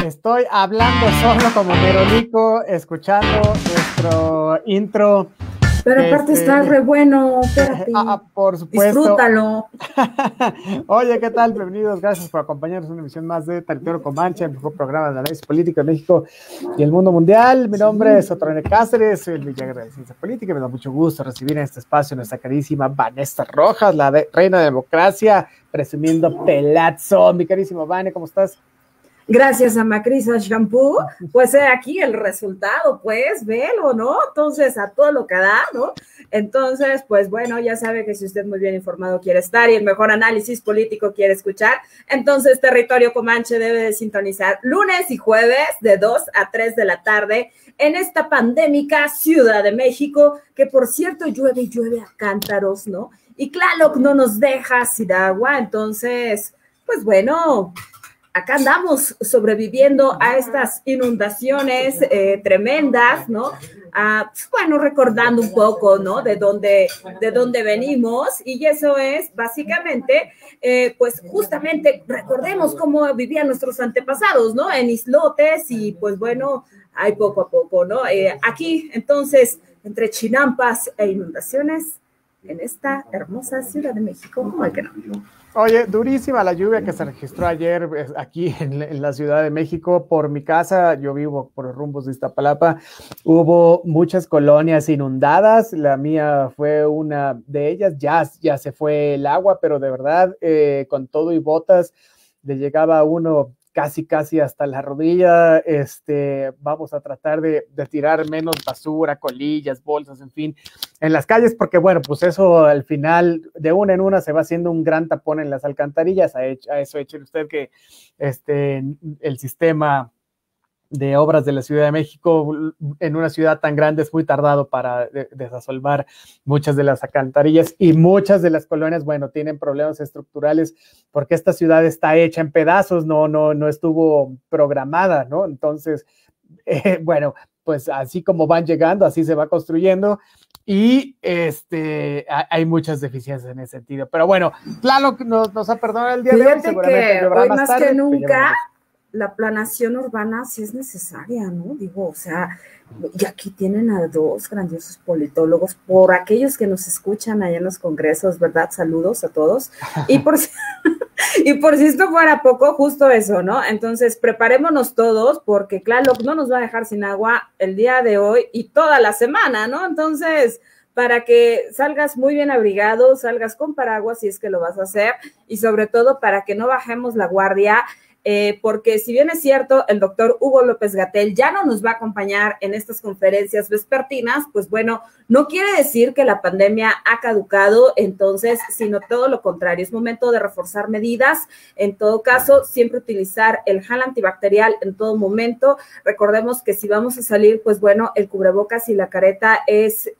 Estoy hablando solo como Merolico, escuchando nuestro intro. Pero aparte está re bueno, espérate. Por supuesto. Disfrútalo. Oye, ¿qué tal? Bienvenidos, gracias por acompañarnos en una emisión más de Territorio Comanche, el mejor programa de análisis político de México y el mundo mundial. Mi nombre es Otto René Cáceres, soy el Villagra de Ciencia Política y me da mucho gusto recibir en este espacio a nuestra carísima Vanessa Rojas, la reina de democracia, presumiendo pelazo. Mi carísimo Vane, ¿cómo estás? Gracias a Macrisa Shampoo, pues aquí el resultado, pues, velo, ¿no? Entonces, a todo lo que da, ¿no? Entonces, pues bueno, ya sabe que si usted muy bien informado quiere estar y el mejor análisis político quiere escuchar, entonces Territorio Comanche debe de sintonizar lunes y jueves de 2 a 3 de la tarde en esta pandémica Ciudad de México, que por cierto llueve y llueve a cántaros, ¿no? Y Tlaloc no nos deja sin agua, entonces, pues bueno, acá andamos sobreviviendo a estas inundaciones tremendas, ¿no? Bueno, recordando un poco, ¿no? De dónde venimos, y eso es básicamente, pues justamente recordemos cómo vivían nuestros antepasados, ¿no? En islotes y pues bueno, hay poco a poco, ¿no? Aquí, entonces, entre chinampas e inundaciones, en esta hermosa Ciudad de México, ¿cómo es que no? Oye, durísima la lluvia que se registró ayer aquí en la Ciudad de México. Por mi casa, yo vivo por los rumbos de Iztapalapa, hubo muchas colonias inundadas. La mía fue una de ellas. Ya se fue el agua, pero de verdad, con todo y botas, le llegaba a uno casi hasta la rodilla. Vamos a tratar de tirar menos basura, colillas, bolsas, en fin, en las calles, porque bueno, pues eso al final de una en una se va haciendo un gran tapón en las alcantarillas. A eso eche usted que el sistema de obras de la Ciudad de México en una ciudad tan grande es muy tardado para desasolvar muchas de las alcantarillas, y muchas de las colonias, bueno, tienen problemas estructurales porque esta ciudad está hecha en pedazos, no estuvo programada, ¿no? Entonces, bueno, pues así como van llegando, así se va construyendo, y hay muchas deficiencias en ese sentido. Pero bueno, Tlaloc nos ha perdonado el día de hoy, seguramente que hoy más tarde, que nunca la planación urbana sí es necesaria, ¿no? Digo, o sea, y aquí tienen a dos grandiosos politólogos, por aquellos que nos escuchan allá en los congresos, ¿verdad? Saludos a todos. Y por si esto fuera poco, justo eso, ¿no? Entonces, preparémonos todos, porque Tlaloc no nos va a dejar sin agua el día de hoy y toda la semana, ¿no? Entonces, para que salgas muy bien abrigado, salgas con paraguas si es que lo vas a hacer, y sobre todo para que no bajemos la guardia, porque si bien es cierto, el doctor Hugo López-Gatell ya no nos va a acompañar en estas conferencias vespertinas, pues bueno, no quiere decir que la pandemia ha caducado, entonces, sino todo lo contrario, es momento de reforzar medidas. En todo caso, siempre utilizar el gel antibacterial en todo momento. Recordemos que si vamos a salir, pues bueno, el cubrebocas y la careta es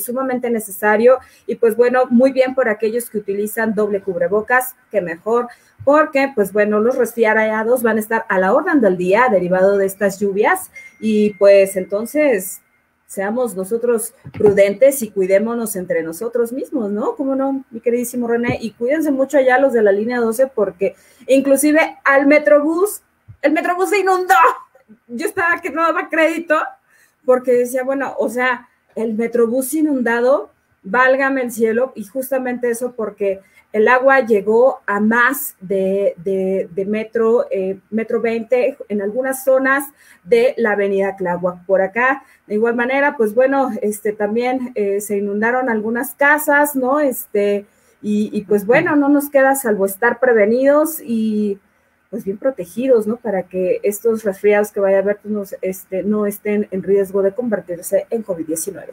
sumamente necesario, y pues bueno, muy bien por aquellos que utilizan doble cubrebocas, que mejor, porque pues bueno, los resfriados van a estar a la orden del día derivado de estas lluvias, y pues entonces seamos nosotros prudentes y cuidémonos entre nosotros mismos, ¿no? ¿Cómo no, mi queridísimo René? Y cuídense mucho allá los de la línea 12, porque inclusive el Metrobús se inundó. Yo estaba que no daba crédito, porque decía, bueno, o sea, el Metrobús inundado, válgame el cielo, y justamente eso porque el agua llegó a más de metro 20 en algunas zonas de la avenida Tláhuac. Por acá, de igual manera, pues bueno, también se inundaron algunas casas, ¿no? Y pues bueno, no nos queda salvo estar prevenidos y pues bien protegidos, ¿no? Para que estos resfriados que vaya a haber pues, no estén en riesgo de convertirse en COVID-19.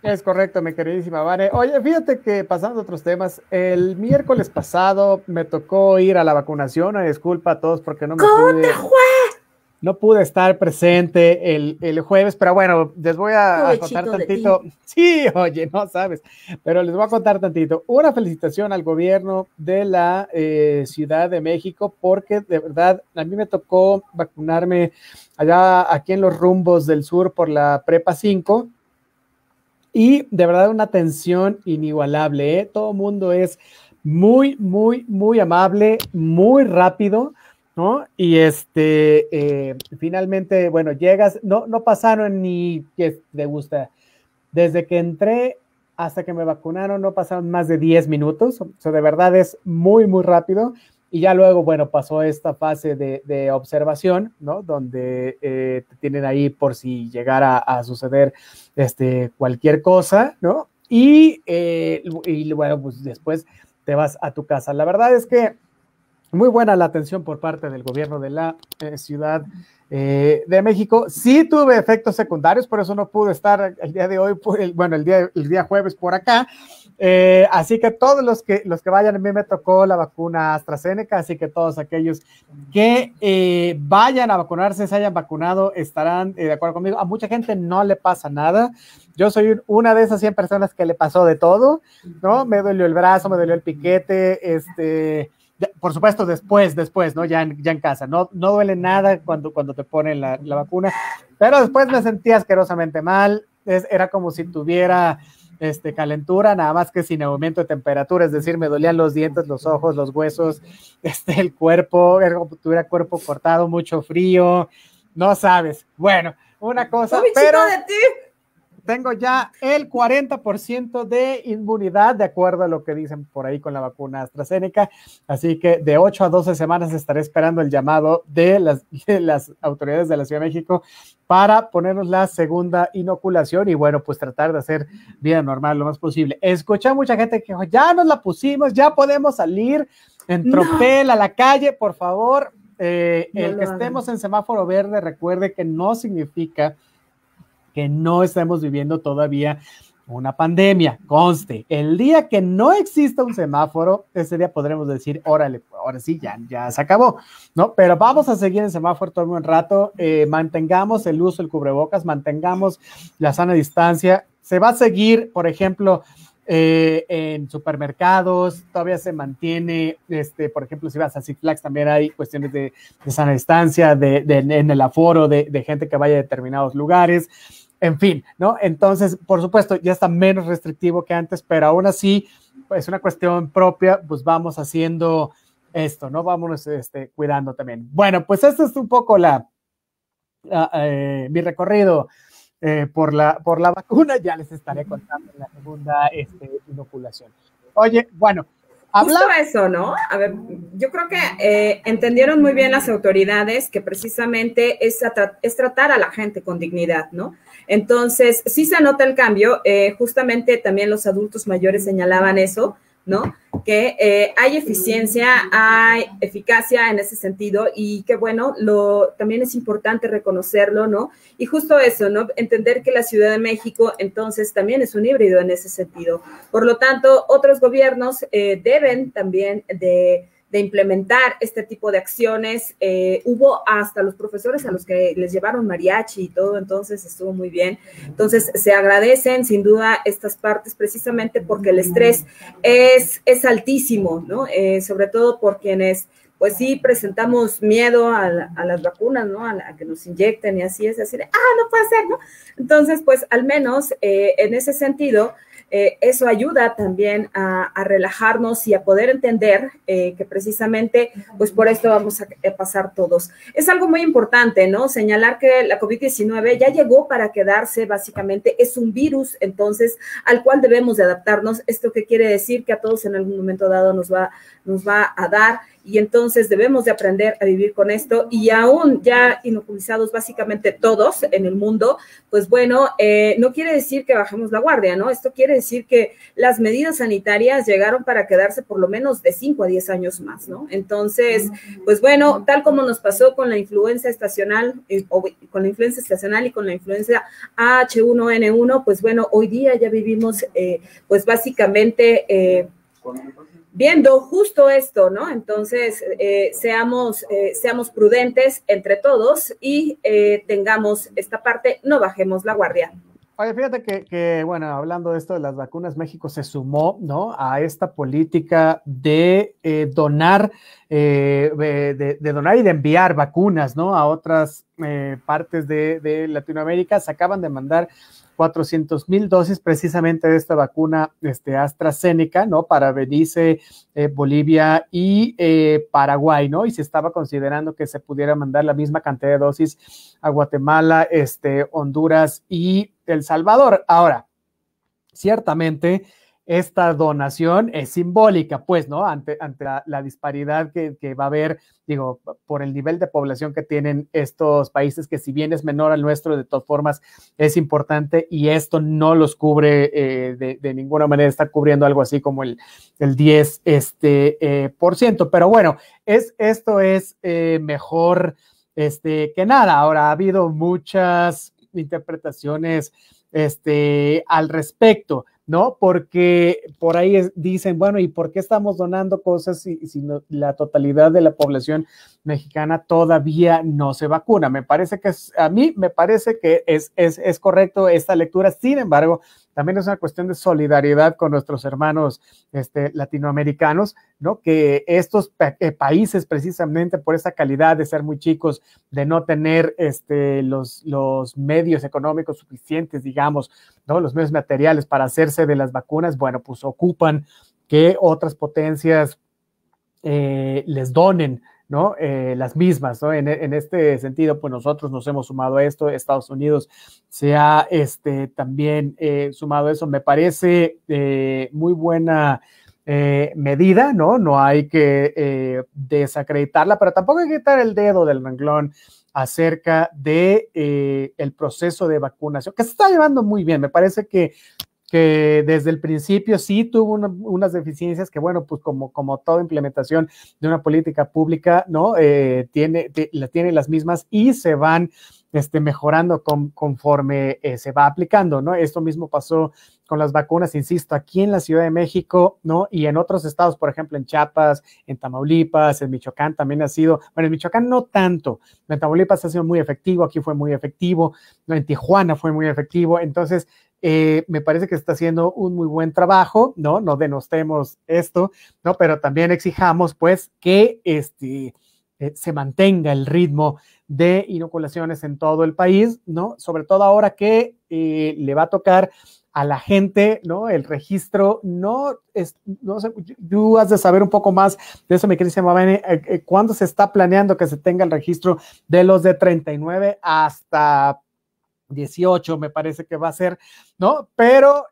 Es correcto, mi queridísima Vane. Oye, fíjate que pasando a otros temas, el miércoles pasado me tocó ir a la vacunación. Disculpa a todos porque no pude estar presente el jueves, pero bueno, les voy a contar tantito. Sí, oye, no sabes, pero les voy a contar tantito. Una felicitación al gobierno de la Ciudad de México, porque de verdad a mí me tocó vacunarme allá aquí en los rumbos del sur por la Prepa 5. Y de verdad una atención inigualable, ¿eh? Todo el mundo es muy amable, muy rápido. ¿no? Y finalmente, bueno, llegas, no pasaron ni, ¿qué te gusta? Desde que entré hasta que me vacunaron no pasaron más de 10 minutos, o sea, de verdad es muy, muy rápido. Y ya luego, bueno, pasó esta fase de observación, ¿no? Donde te tienen ahí por si llegara a suceder cualquier cosa, ¿no? Y bueno, pues después te vas a tu casa. La verdad es que muy buena la atención por parte del gobierno de la Ciudad de México. Sí tuve efectos secundarios, por eso no pude estar el día de hoy, el día jueves por acá. Así que todos los que vayan, a mí me tocó la vacuna AstraZeneca, así que todos aquellos que vayan a vacunarse, se hayan vacunado, estarán de acuerdo conmigo. A mucha gente no le pasa nada. Yo soy una de esas 100 personas que le pasó de todo, ¿no? Me dolió el brazo, me dolió el piquete, por supuesto, después, ¿no? Ya en casa. No duele nada cuando te ponen la vacuna, pero después me sentía asquerosamente mal. Era como si tuviera calentura, nada más que sin aumento de temperatura, es decir, me dolían los dientes, los ojos, los huesos, el cuerpo, era como si tuviera cuerpo cortado, mucho frío, no sabes. Bueno, una cosa, pero tengo ya el 40% de inmunidad, de acuerdo a lo que dicen por ahí con la vacuna AstraZeneca, así que de 8 a 12 semanas estaré esperando el llamado de las autoridades de la Ciudad de México para ponernos la segunda inoculación y bueno, pues tratar de hacer vida normal lo más posible. Escuché a mucha gente que dijo, ya nos la pusimos, ya podemos salir en tropel a la calle, por favor, el que estemos en semáforo verde, recuerde que no significa que no estamos viviendo todavía una pandemia, conste. El día que no exista un semáforo, ese día podremos decir, órale, ahora sí, ya se acabó, ¿no? Pero vamos a seguir en semáforo todo un buen rato, mantengamos el uso del cubrebocas, mantengamos la sana distancia. Se va a seguir, por ejemplo, en supermercados, todavía se mantiene, por ejemplo, si vas a Six Flags también hay cuestiones de sana distancia, en el aforo de gente que vaya a determinados lugares, en fin, ¿no? Entonces, por supuesto, ya está menos restrictivo que antes, pero aún así, es una cuestión propia, pues vamos haciendo esto, ¿no? Vámonos cuidando también. Bueno, pues esto es un poco mi recorrido por la vacuna, ya les estaré contando en la segunda inoculación. Oye, bueno, justo eso, ¿no? A ver, yo creo que entendieron muy bien las autoridades que precisamente es tratar a la gente con dignidad, ¿no? Entonces, sí se nota el cambio, justamente también los adultos mayores señalaban eso, ¿no? Que hay eficiencia, hay eficacia en ese sentido y que bueno, también es importante reconocerlo, ¿no? Y justo eso, ¿no? Entender que la Ciudad de México entonces también es un híbrido en ese sentido. Por lo tanto, otros gobiernos deben también de implementar este tipo de acciones. Hubo hasta los profesores a los que les llevaron mariachi y todo, entonces estuvo muy bien. Entonces se agradecen sin duda estas partes precisamente porque el estrés es altísimo, ¿no? Sobre todo por quienes pues sí presentamos miedo a las vacunas, ¿no? A que nos inyecten y así es, así de, no puede ser, ¿no? Entonces, pues al menos en ese sentido, eso ayuda también a relajarnos y a poder entender que precisamente, pues por esto vamos a pasar todos. Es algo muy importante, ¿no? Señalar que la COVID-19 ya llegó para quedarse, básicamente, es un virus, entonces, al cual debemos de adaptarnos. ¿Esto qué quiere decir? Que a todos en algún momento dado nos va a dar, y entonces debemos de aprender a vivir con esto, y aún ya inoculizados básicamente todos en el mundo, pues bueno, no quiere decir que bajemos la guardia, ¿no? Esto quiere decir que las medidas sanitarias llegaron para quedarse por lo menos de 5 a 10 años más, ¿no? Entonces, pues bueno, tal como nos pasó con la influenza estacional, y con la influenza H1N1, pues bueno, hoy día ya vivimos, pues básicamente, viendo justo esto, ¿no? Entonces, seamos prudentes entre todos y tengamos esta parte, no bajemos la guardia. Oye, fíjate que, bueno, hablando de esto de las vacunas, México se sumó, ¿no? A esta política de donar, de donar y de enviar vacunas, ¿no? A otras partes de Latinoamérica. Se acaban de mandar 400,000 dosis precisamente de esta vacuna AstraZeneca, ¿no? Para Belice, Bolivia y Paraguay, ¿no? Y se estaba considerando que se pudiera mandar la misma cantidad de dosis a Guatemala, Honduras y El Salvador. Ahora, ciertamente, esta donación es simbólica, pues, ¿no? Ante la disparidad que va a haber, digo, por el nivel de población que tienen estos países, que si bien es menor al nuestro, de todas formas es importante, y esto no los cubre de ninguna manera, está cubriendo algo así como el 10%. Pero bueno, esto es mejor que nada. Ahora, ha habido muchas interpretaciones al respecto, ¿no? Porque por ahí dicen, bueno, ¿y por qué estamos donando cosas si la totalidad de la población mexicana todavía no se vacuna? A mí me parece que es correcto esta lectura. Sin embargo, también es una cuestión de solidaridad con nuestros hermanos latinoamericanos, ¿no? Que estos países, precisamente por esa calidad de ser muy chicos, de no tener los medios económicos suficientes, digamos, ¿no? Los medios materiales para hacerse de las vacunas, bueno, pues ocupan que otras potencias les donen, ¿no? Las mismas, ¿no? En este sentido, pues nosotros nos hemos sumado a esto. Estados Unidos se ha también sumado a eso. Me parece muy buena medida, ¿no? No hay que desacreditarla, pero tampoco hay que quitar el dedo del renglón acerca de el proceso de vacunación, que se está llevando muy bien. Me parece que desde el principio sí tuvo unas deficiencias que, bueno, pues como toda implementación de una política pública, ¿no? Tiene las mismas y se van mejorando conforme se va aplicando, ¿no? Esto mismo pasó con las vacunas, insisto, aquí en la Ciudad de México, ¿no? Y en otros estados, por ejemplo, en Chiapas, en Tamaulipas, en Michoacán también ha sido, bueno, en Michoacán no tanto, en Tamaulipas ha sido muy efectivo, aquí fue muy efectivo, ¿no? En Tijuana fue muy efectivo. Entonces, me parece que está haciendo un muy buen trabajo, ¿no? No denostemos esto, ¿no? Pero también exijamos, pues, que se mantenga el ritmo de inoculaciones en todo el país, ¿no? Sobre todo ahora que le va a tocar a la gente, ¿no? El registro no sé, tú has de saber un poco más de eso, mi querida Mabane. ¿Cuándo se está planeando que se tenga el registro de los de 39 hasta 18, me parece que va a ser, ¿no? Pero,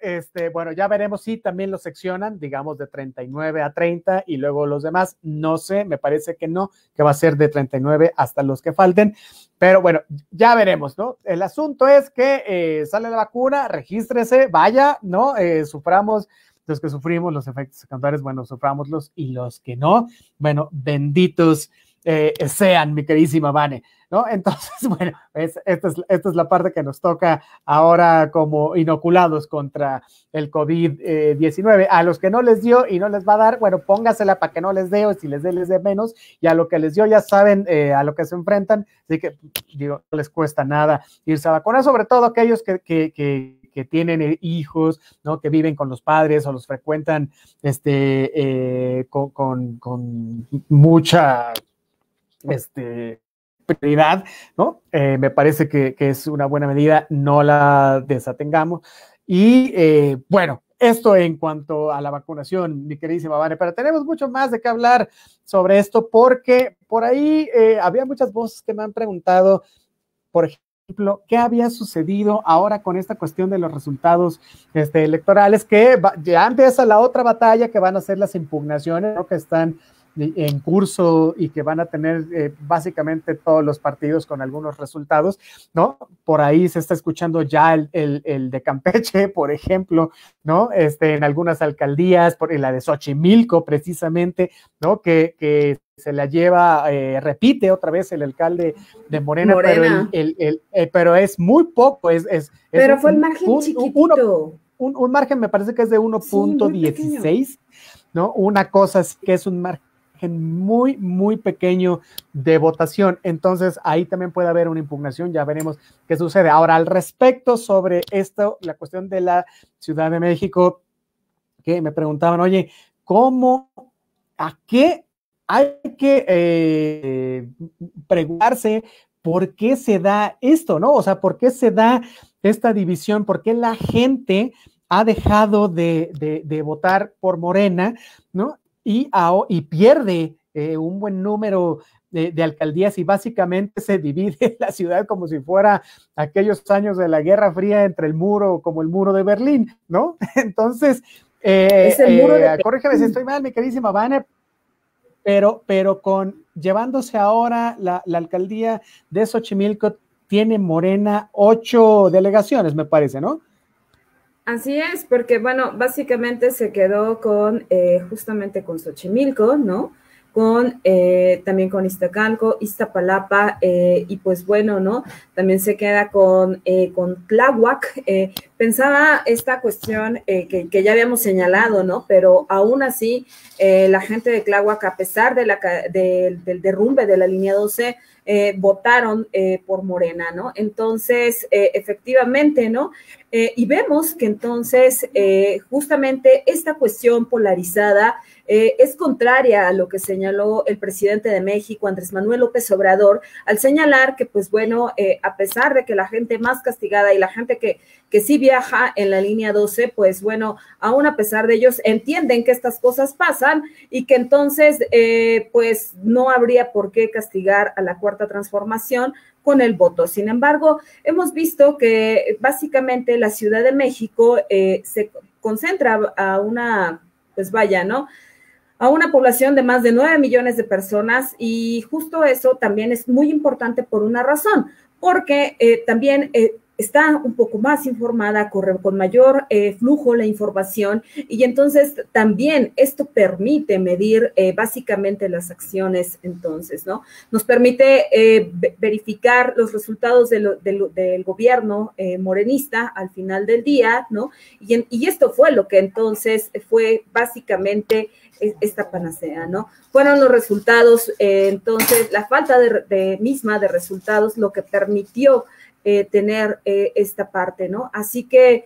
bueno, ya veremos si también lo seccionan, digamos, de 39 a 30 y luego los demás, no sé, me parece que no, que va a ser de 39 hasta los que falten, pero bueno, ya veremos, ¿no? El asunto es que sale la vacuna, regístrese, vaya, ¿no? Suframos, los que sufrimos los efectos secundarios, bueno, sufrámoslos, y los que no, bueno, benditos sean, mi queridísima Vane, ¿no? Entonces, bueno, esta es la parte que nos toca ahora como inoculados contra el COVID-19. A los que no les dio y no les va a dar, bueno, póngasela para que no les dé, o si les dé menos, y a lo que les dio ya saben a lo que se enfrentan, así que, digo, no les cuesta nada irse a vacunar, sobre todo aquellos que tienen hijos, ¿no? Que viven con los padres o los frecuentan con mucha prioridad, ¿no? Me parece que es una buena medida, no la desatengamos. Y bueno, esto en cuanto a la vacunación, mi queridísima Vane, pero tenemos mucho más de qué hablar sobre esto, porque por ahí había muchas voces que me han preguntado, por ejemplo, qué había sucedido ahora con esta cuestión de los resultados electorales, que ya empieza la otra batalla, que van a ser las impugnaciones, ¿no? Que están en curso y que van a tener básicamente todos los partidos con algunos resultados, ¿no? Por ahí se está escuchando ya el de Campeche, por ejemplo, ¿no? En algunas alcaldías, por la de Xochimilco, precisamente, ¿no? Que se la lleva, repite otra vez el alcalde de Morena. Pero es muy poco, pero fue el margen chiquitito. Un margen, me parece que es de 1.16, sí, ¿no? Una cosa es que es un margen muy, muy pequeño de votación. Entonces, ahí también puede haber una impugnación, ya veremos qué sucede. Ahora, al respecto sobre esto, la cuestión de la Ciudad de México, que me preguntaban, oye, ¿a qué hay que preguntarse por qué se da esto, ¿no? O sea, ¿por qué se da esta división? ¿Por qué la gente ha dejado de votar por Morena, ¿no? Y pierde un buen número de alcaldías y básicamente se divide la ciudad como si fuera aquellos años de la Guerra Fría entre el muro, como el muro de Berlín, ¿no? Entonces, corrígeme si estoy mal, mi queridísima Vane, pero llevándose ahora la alcaldía de Xochimilco, tiene Morena 8 delegaciones, me parece, ¿no? Así es, porque bueno, básicamente se quedó con justamente con Xochimilco, ¿no? Con también con Iztacalco, Iztapalapa, y pues bueno, ¿no? También se queda con Tláhuac. Pensaba esta cuestión que ya habíamos señalado, ¿no? Pero aún así, la gente de Tláhuac, a pesar del derrumbe de la línea 12, votaron por Morena, ¿no? Entonces, efectivamente, ¿no? Y vemos que entonces justamente esta cuestión polarizada es contraria a lo que señaló el presidente de México, Andrés Manuel López Obrador, al señalar que, pues bueno, a pesar de que la gente más castigada y la gente que sí viaja en la línea 12, pues bueno, aún a pesar de ellos, entienden que estas cosas pasan y que entonces, pues no habría por qué castigar a la Cuarta Transformación con el voto. Sin embargo, hemos visto que básicamente la Ciudad de México se concentra a una, pues vaya, ¿no? A una población de más de 9 millones de personas, y justo eso también es muy importante por una razón, porque también está un poco más informada, corre con mayor flujo la información, y entonces también esto permite medir básicamente las acciones, entonces, ¿no? Nos permite verificar los resultados del gobierno morenista al final del día, ¿no? Y esto fue lo que entonces fue básicamente esta panacea, ¿no? Fueron los resultados, entonces, la falta de resultados lo que permitió tener esta parte, ¿no? Así que,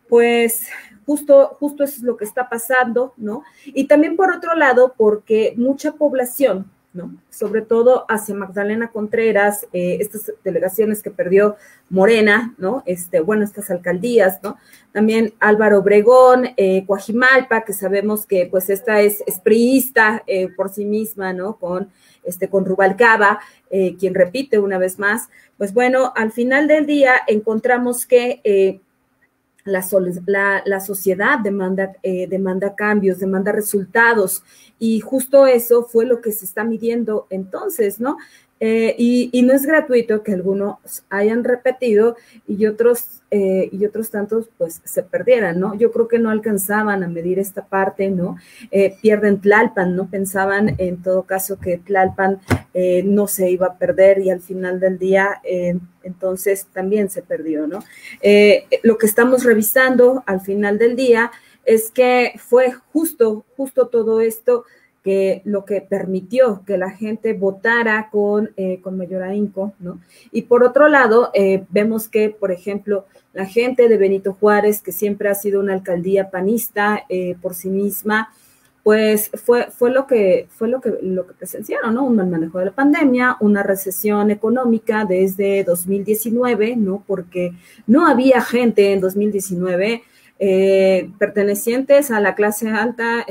pues, justo eso es lo que está pasando, ¿no? Y también por otro lado, porque mucha población, ¿no? Sobre todo hacia Magdalena Contreras, estas delegaciones que perdió Morena, ¿no? Bueno, estas alcaldías, ¿no? También Álvaro Obregón, Coajimalpa, que sabemos que pues esta es priista por sí misma, ¿no? Con Rubalcaba, quien repite una vez más. Pues bueno, al final del día encontramos que la sociedad demanda cambios, demanda resultados, y justo eso fue lo que se está midiendo entonces, ¿no? Y no es gratuito que algunos hayan repetido y otros tantos pues se perdieran, ¿no? Yo creo que no alcanzaban a medir esta parte, ¿no? Pierden Tlalpan, ¿no? Pensaban en todo caso que Tlalpan no se iba a perder, y al final del día entonces también se perdió, ¿no? Lo que estamos revisando al final del día es que fue justo todo esto que lo que permitió que la gente votara con mayor ahínco, ¿no? Y por otro lado, vemos que, por ejemplo, la gente de Benito Juárez, que siempre ha sido una alcaldía panista por sí misma, pues fue lo que presenciaron, ¿no? Un mal manejo de la pandemia, una recesión económica desde 2019, ¿no? Porque no había gente en 2019 pertenecientes a la clase alta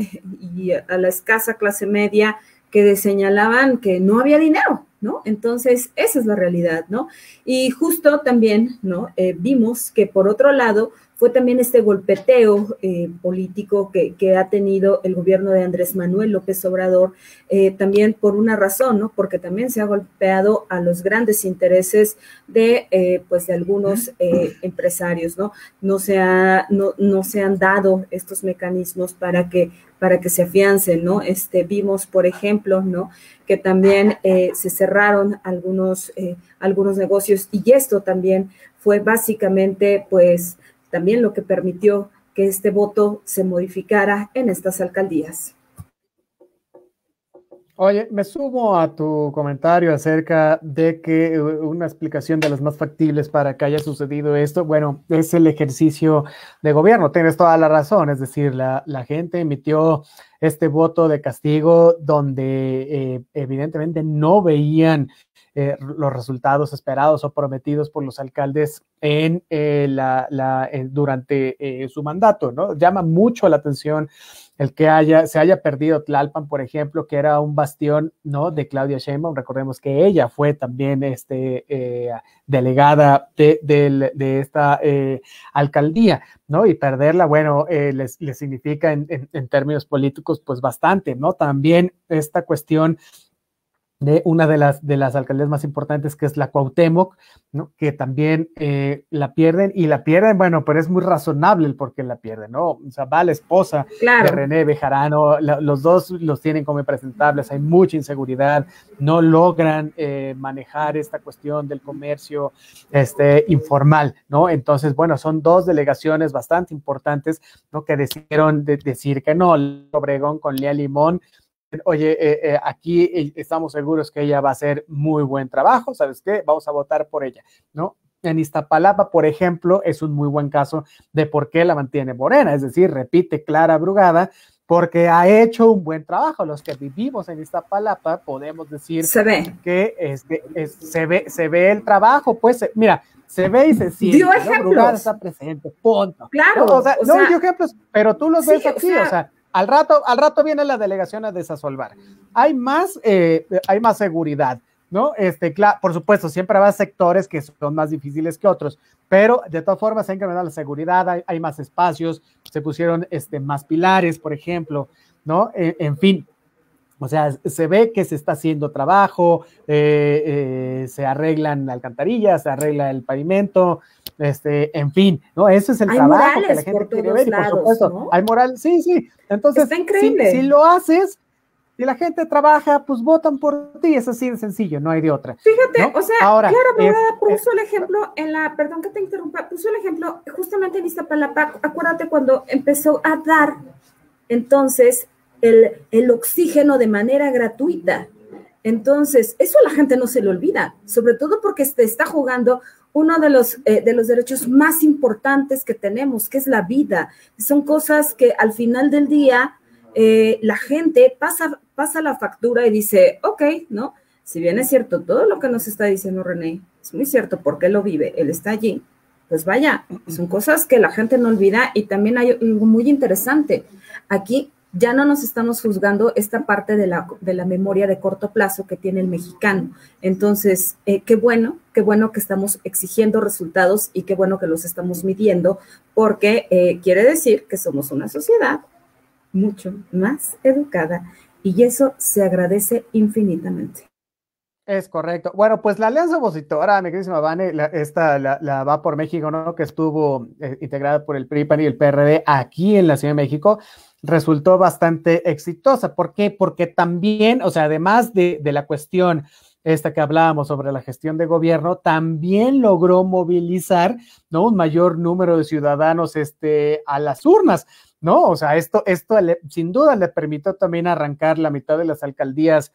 y a la escasa clase media que señalaban que no había dinero, ¿no? Entonces, esa es la realidad, ¿no? Y justo también, ¿no? Vimos que por otro lado fue también este golpeteo político que ha tenido el gobierno de Andrés Manuel López Obrador, también por una razón, ¿no? Porque también se ha golpeado a los grandes intereses de algunos empresarios, ¿no? No se han dado estos mecanismos para que se afiancen, ¿no? Vimos, por ejemplo, ¿no? Que también se cerraron algunos negocios, y esto también fue básicamente, pues, también lo que permitió que este voto se modificara en estas alcaldías. Oye, me sumo a tu comentario acerca de que una explicación de las más factibles para que haya sucedido esto, bueno, es el ejercicio de gobierno. Tienes toda la razón, es decir, la gente emitió este voto de castigo donde evidentemente no veían los resultados esperados o prometidos por los alcaldes durante su mandato, ¿no? Llama mucho la atención el que se haya perdido Tlalpan, por ejemplo, que era un bastión, ¿no?, de Claudia Sheinbaum. Recordemos que ella fue también delegada de esta alcaldía, ¿no? Y perderla, bueno, les significa en términos políticos, pues bastante, ¿no? También esta cuestión de una de las alcaldías más importantes, que es la Cuauhtémoc, ¿no?, que también la pierden, bueno, pero es muy razonable el por qué la pierden, ¿no? O sea, va la esposa de René Bejarano, los dos los tienen como impresentables, hay mucha inseguridad, no logran manejar esta cuestión del comercio informal, ¿no? Entonces, bueno, son dos delegaciones bastante importantes, ¿no?, que decidieron decir que no. Obregón con Lía Limón, oye, aquí estamos seguros que ella va a hacer muy buen trabajo, ¿sabes qué? Vamos a votar por ella, ¿no? En Iztapalapa, por ejemplo, es un muy buen caso de por qué la mantiene Morena, es decir, repite Clara Brugada, porque ha hecho un buen trabajo. Los que vivimos en Iztapalapa podemos decir que se ve el trabajo, pues, mira, se ve y se siente, dio ejemplos, ¿no? Brugada está presente, punto. Claro. No, no dio ejemplos, pero tú los ves aquí, o sea, al rato viene la delegación a desasolvar. Hay más seguridad, ¿no? Claro, por supuesto, siempre habrá sectores que son más difíciles que otros, pero de todas formas se ha incrementado la seguridad, hay más espacios, se pusieron más pilares, por ejemplo, ¿no? En fin, o sea, se ve que se está haciendo trabajo, se arreglan alcantarillas, se arregla el pavimento, en fin, ¿no? Ese es el trabajo que la gente quiere ver, y por supuesto, ¿no? Hay moral, sí. Entonces, está increíble. Si lo haces, si la gente trabaja, pues votan por ti, es así de sencillo, no hay de otra. Fíjate, ¿no? O sea, ahora, Clara Brugada puso el ejemplo perdón que te interrumpa, puso el ejemplo justamente en Iztapalapa. Acuérdate cuando empezó a dar entonces el oxígeno de manera gratuita. Entonces, eso a la gente no se le olvida, sobre todo porque está jugando uno de los derechos más importantes que tenemos, que es la vida. Son cosas que al final del día la gente pasa la factura y dice, ok, ¿no? Si bien es cierto todo lo que nos está diciendo René, es muy cierto porque él lo vive, él está allí, pues vaya, son cosas que la gente no olvida. Y también hay algo muy interesante. Aquí ya no nos estamos juzgando esta parte de la memoria de corto plazo que tiene el mexicano. Entonces, qué bueno que estamos exigiendo resultados y qué bueno que los estamos midiendo, porque quiere decir que somos una sociedad mucho más educada y eso se agradece infinitamente. Es correcto. Bueno, pues la alianza opositora, mi queridísima Vane, la Va por México, ¿no?, que estuvo integrada por el PRI, PAN y el PRD aquí en la Ciudad de México, resultó bastante exitosa. ¿Por qué? Porque también, o sea, además de la cuestión que hablábamos sobre la gestión de gobierno, también logró movilizar, ¿no?, un mayor número de ciudadanos a las urnas, ¿no? O sea, esto sin duda le permitió también arrancar la mitad de las alcaldías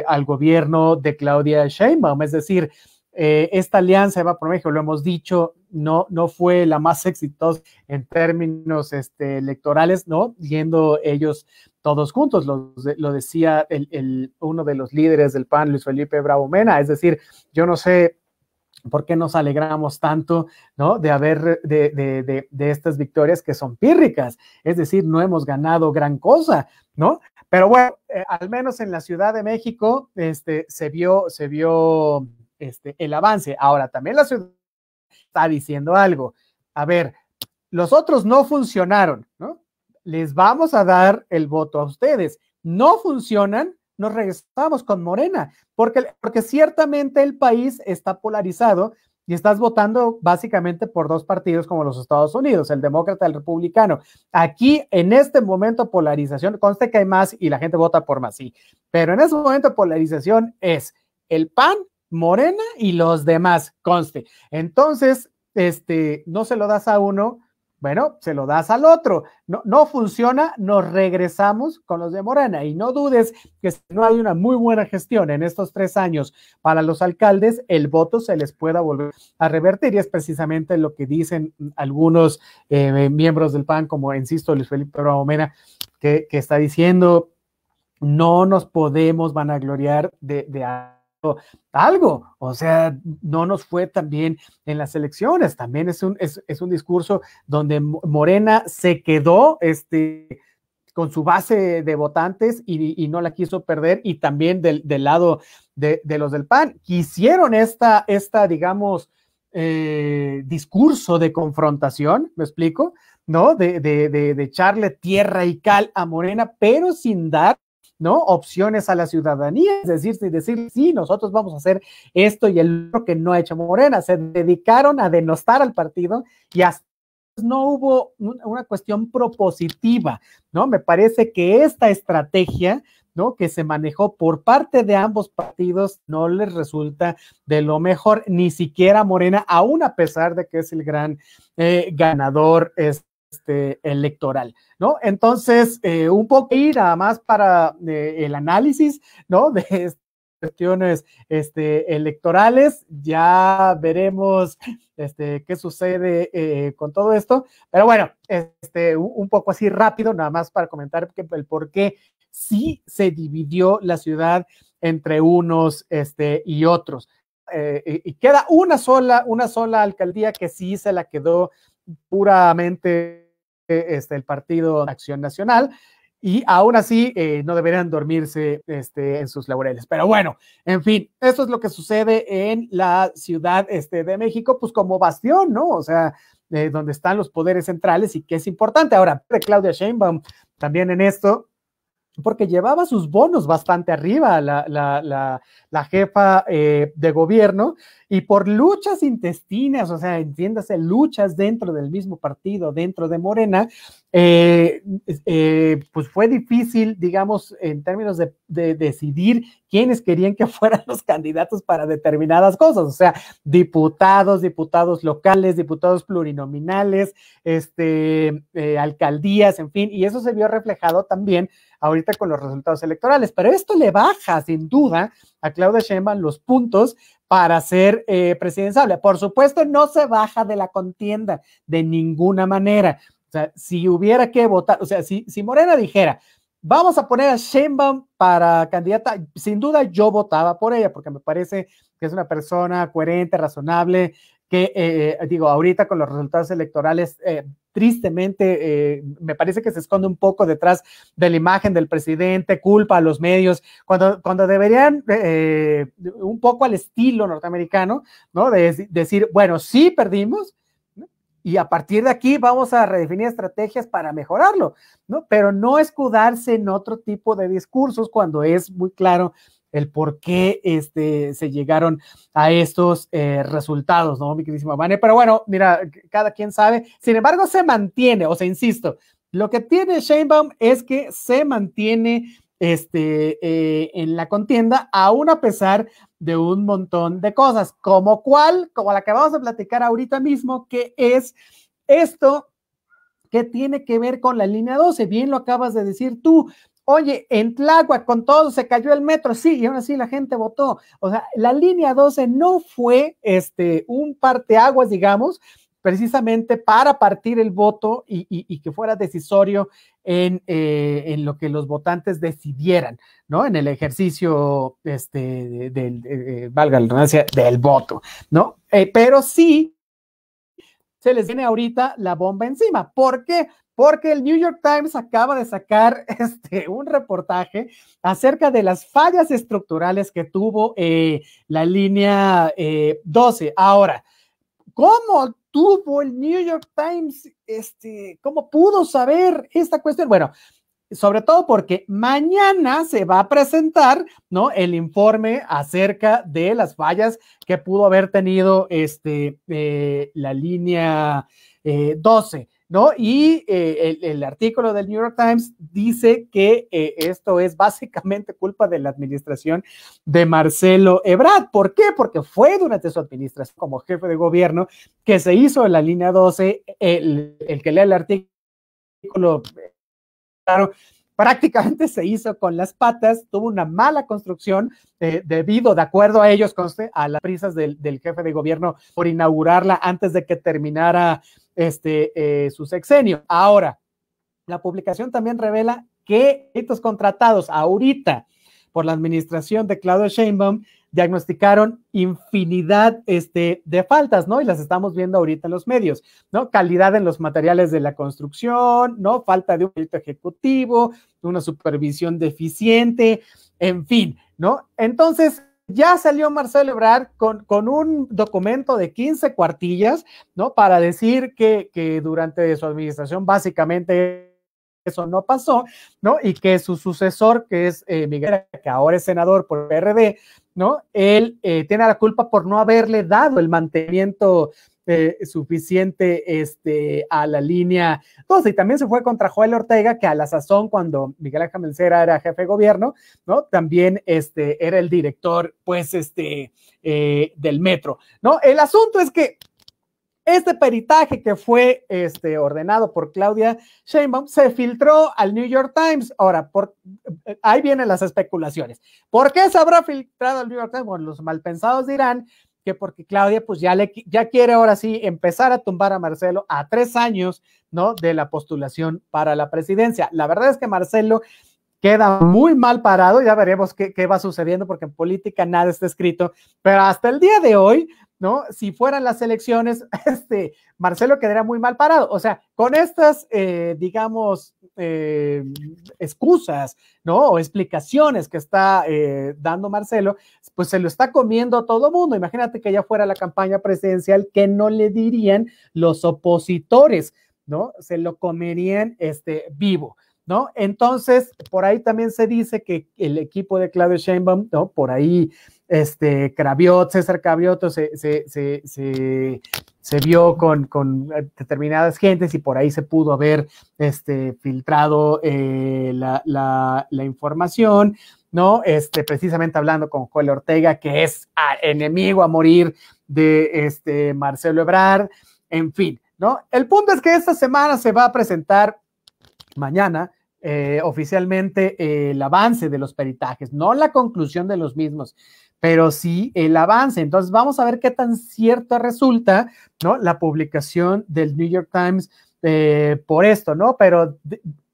al gobierno de Claudia Sheinbaum. Es decir, esta alianza de Va por México, lo hemos dicho, no fue la más exitosa en términos electorales, ¿no? Yendo ellos todos juntos, lo decía uno de los líderes del PAN, Luis Felipe Bravo Mena. Es decir, yo no sé por qué nos alegramos tanto, ¿no?, de estas victorias que son pírricas. Es decir, no hemos ganado gran cosa, ¿no? Pero bueno, al menos en la Ciudad de México se vio el avance. Ahora, también la ciudad está diciendo algo. A ver, los otros no funcionaron, ¿no? Les vamos a dar el voto a ustedes. No funcionan, nos regresamos con Morena, porque ciertamente el país está polarizado y estás votando básicamente por dos partidos como los Estados Unidos, el demócrata y el republicano. Aquí, en este momento, polarización, conste que hay más y la gente vota por más, sí, pero en este momento polarización es el PAN, Morena y los demás, conste. Entonces, no se lo das a uno, bueno, se lo das al otro. No funciona, nos regresamos con los de Morena. Y no dudes que si no hay una muy buena gestión en estos 3 años para los alcaldes, el voto se les pueda volver a revertir. Y es precisamente lo que dicen algunos miembros del PAN, como insisto, Luis Felipe Bravo Mena, que está diciendo, no nos podemos vanagloriar de algo, o sea, no nos fue tan bien en las elecciones, también es un discurso donde Morena se quedó con su base de votantes y no la quiso perder, y también del lado de los del PAN quisieron digamos, discurso de confrontación, ¿me explico? ¿No? De echarle tierra y cal a Morena, pero sin dar, ¿no?, opciones a la ciudadanía, es decir, sí, nosotros vamos a hacer esto y el otro que no ha hecho Morena. Se dedicaron a denostar al partido y hasta no hubo una cuestión propositiva, ¿no? Me parece que esta estrategia, ¿no?, que se manejó por parte de ambos partidos no les resulta de lo mejor, ni siquiera Morena, aún a pesar de que es el gran ganador electoral, ¿no? Entonces, un poco ir nada más para el análisis, ¿no?, de cuestiones electorales. Ya veremos qué sucede con todo esto, pero bueno, un poco así rápido, nada más para comentar el por qué sí se dividió la ciudad entre unos y otros. Y queda una sola alcaldía que sí se la quedó puramente el Partido Acción Nacional, y aún así no deberían dormirse en sus laureles. Pero bueno, en fin, esto es lo que sucede en la Ciudad de México, pues como bastión, ¿no? O sea, donde están los poderes centrales y que es importante. Ahora, de Claudia Sheinbaum también en esto, porque llevaba sus bonos bastante arriba la jefa de gobierno, y por luchas intestinas, o sea, entiéndase, luchas dentro del mismo partido, dentro de Morena, pues fue difícil, digamos, en términos de decidir quiénes querían que fueran los candidatos para determinadas cosas, o sea, diputados locales, diputados plurinominales, alcaldías, en fin, y eso se vio reflejado también ahorita con los resultados electorales, pero esto le baja sin duda a Claudia Sheinbaum los puntos para ser presidenciable. Por supuesto, no se baja de la contienda de ninguna manera. O sea, si hubiera que votar, o sea, si Morena dijera, vamos a poner a Sheinbaum para candidata, sin duda yo votaba por ella, porque me parece que es una persona coherente, razonable, que digo, ahorita con los resultados electorales, tristemente, me parece que se esconde un poco detrás de la imagen del presidente, culpa a los medios, cuando deberían, un poco al estilo norteamericano, ¿no?, de decir, bueno, sí perdimos, ¿no?, y a partir de aquí vamos a redefinir estrategias para mejorarlo, ¿no?, pero no escudarse en otro tipo de discursos cuando es muy claro el por qué se llegaron a estos resultados, ¿no, mi queridísima Vane? Pero bueno, mira, cada quien sabe. Sin embargo, se mantiene, o sea, insisto, lo que tiene Sheinbaum es que se mantiene en la contienda, aún a pesar de un montón de cosas, como la que vamos a platicar ahorita mismo, que es esto que tiene que ver con la línea 12, bien lo acabas de decir tú. Oye, en Tláhuac con todo se cayó el metro, sí, y aún así la gente votó. O sea, la línea 12 no fue un parteaguas, digamos, precisamente para partir el voto y que fuera decisorio en lo que los votantes decidieran, ¿no? En el ejercicio valga la redundancia, del voto, ¿no? Pero sí se les viene ahorita la bomba encima. ¿Por qué? Porque el New York Times acaba de sacar un reportaje acerca de las fallas estructurales que tuvo la línea 12. Ahora, ¿cómo tuvo el New York Times, cómo pudo saber esta cuestión? Bueno, sobre todo porque mañana se va a presentar, ¿no?, el informe acerca de las fallas que pudo haber tenido la línea 12, ¿no? Y el artículo del New York Times dice que esto es básicamente culpa de la administración de Marcelo Ebrard. ¿Por qué? Porque fue durante su administración como jefe de gobierno que se hizo la línea 12. El que lea el artículo, claro, prácticamente se hizo con las patas, tuvo una mala construcción debido, de acuerdo a ellos, conste, a las prisas del jefe de gobierno por inaugurarla antes de que terminara su sexenio. Ahora, La publicación también revela que estos contratados ahorita por la administración de Claudia Sheinbaum diagnosticaron infinidad de faltas, ¿no? Y las estamos viendo ahorita en los medios, ¿no? Calidad en los materiales de la construcción, ¿no? Falta de un proyecto ejecutivo, una supervisión deficiente, en fin, ¿no? Entonces, ya salió Marcelo Ebrard con un documento de 15 cuartillas, ¿no? Para decir que durante su administración básicamente eso no pasó, ¿no? Y que su sucesor, que es Miguel, que ahora es senador por PRD, ¿no? Él tiene la culpa por no haberle dado el mantenimiento suficiente a la línea 12, y también se fue contra Joel Ortega, que a la sazón, cuando Miguel Ángel Mancera era jefe de gobierno, ¿no? También era el director, pues, del metro, ¿no? El asunto es que este peritaje que fue ordenado por Claudia Sheinbaum se filtró al New York Times. Ahora, ahí vienen las especulaciones. ¿Por qué se habrá filtrado al New York Times? Bueno, los malpensados dirán que porque Claudia pues ya quiere ahora sí empezar a tumbar a Marcelo a 3 años, ¿no? De la postulación para la presidencia. La verdad es que Marcelo queda muy mal parado, ya veremos qué va sucediendo, porque en política nada está escrito, pero hasta el día de hoy, ¿no? Si fueran las elecciones, Marcelo quedaría muy mal parado. O sea, con estas, digamos, excusas, ¿no? O explicaciones que está dando Marcelo, pues se lo está comiendo todo mundo. Imagínate que ya fuera la campaña presidencial, que no le dirían los opositores, ¿no? Se lo comerían vivo, ¿no? Entonces, por ahí también se dice que el equipo de Claudia Sheinbaum, ¿no? Por ahí, César Cravioto se vio con determinadas gentes y por ahí se pudo haber filtrado la información, ¿no? Precisamente hablando con Joel Ortega, que es enemigo a morir de Marcelo Ebrard, en fin, ¿no? El punto es que esta semana se va a presentar mañana oficialmente el avance de los peritajes, no la conclusión de los mismos, pero sí el avance. Entonces vamos a ver qué tan cierta resulta, ¿no? La publicación del New York Times por esto, ¿no? Pero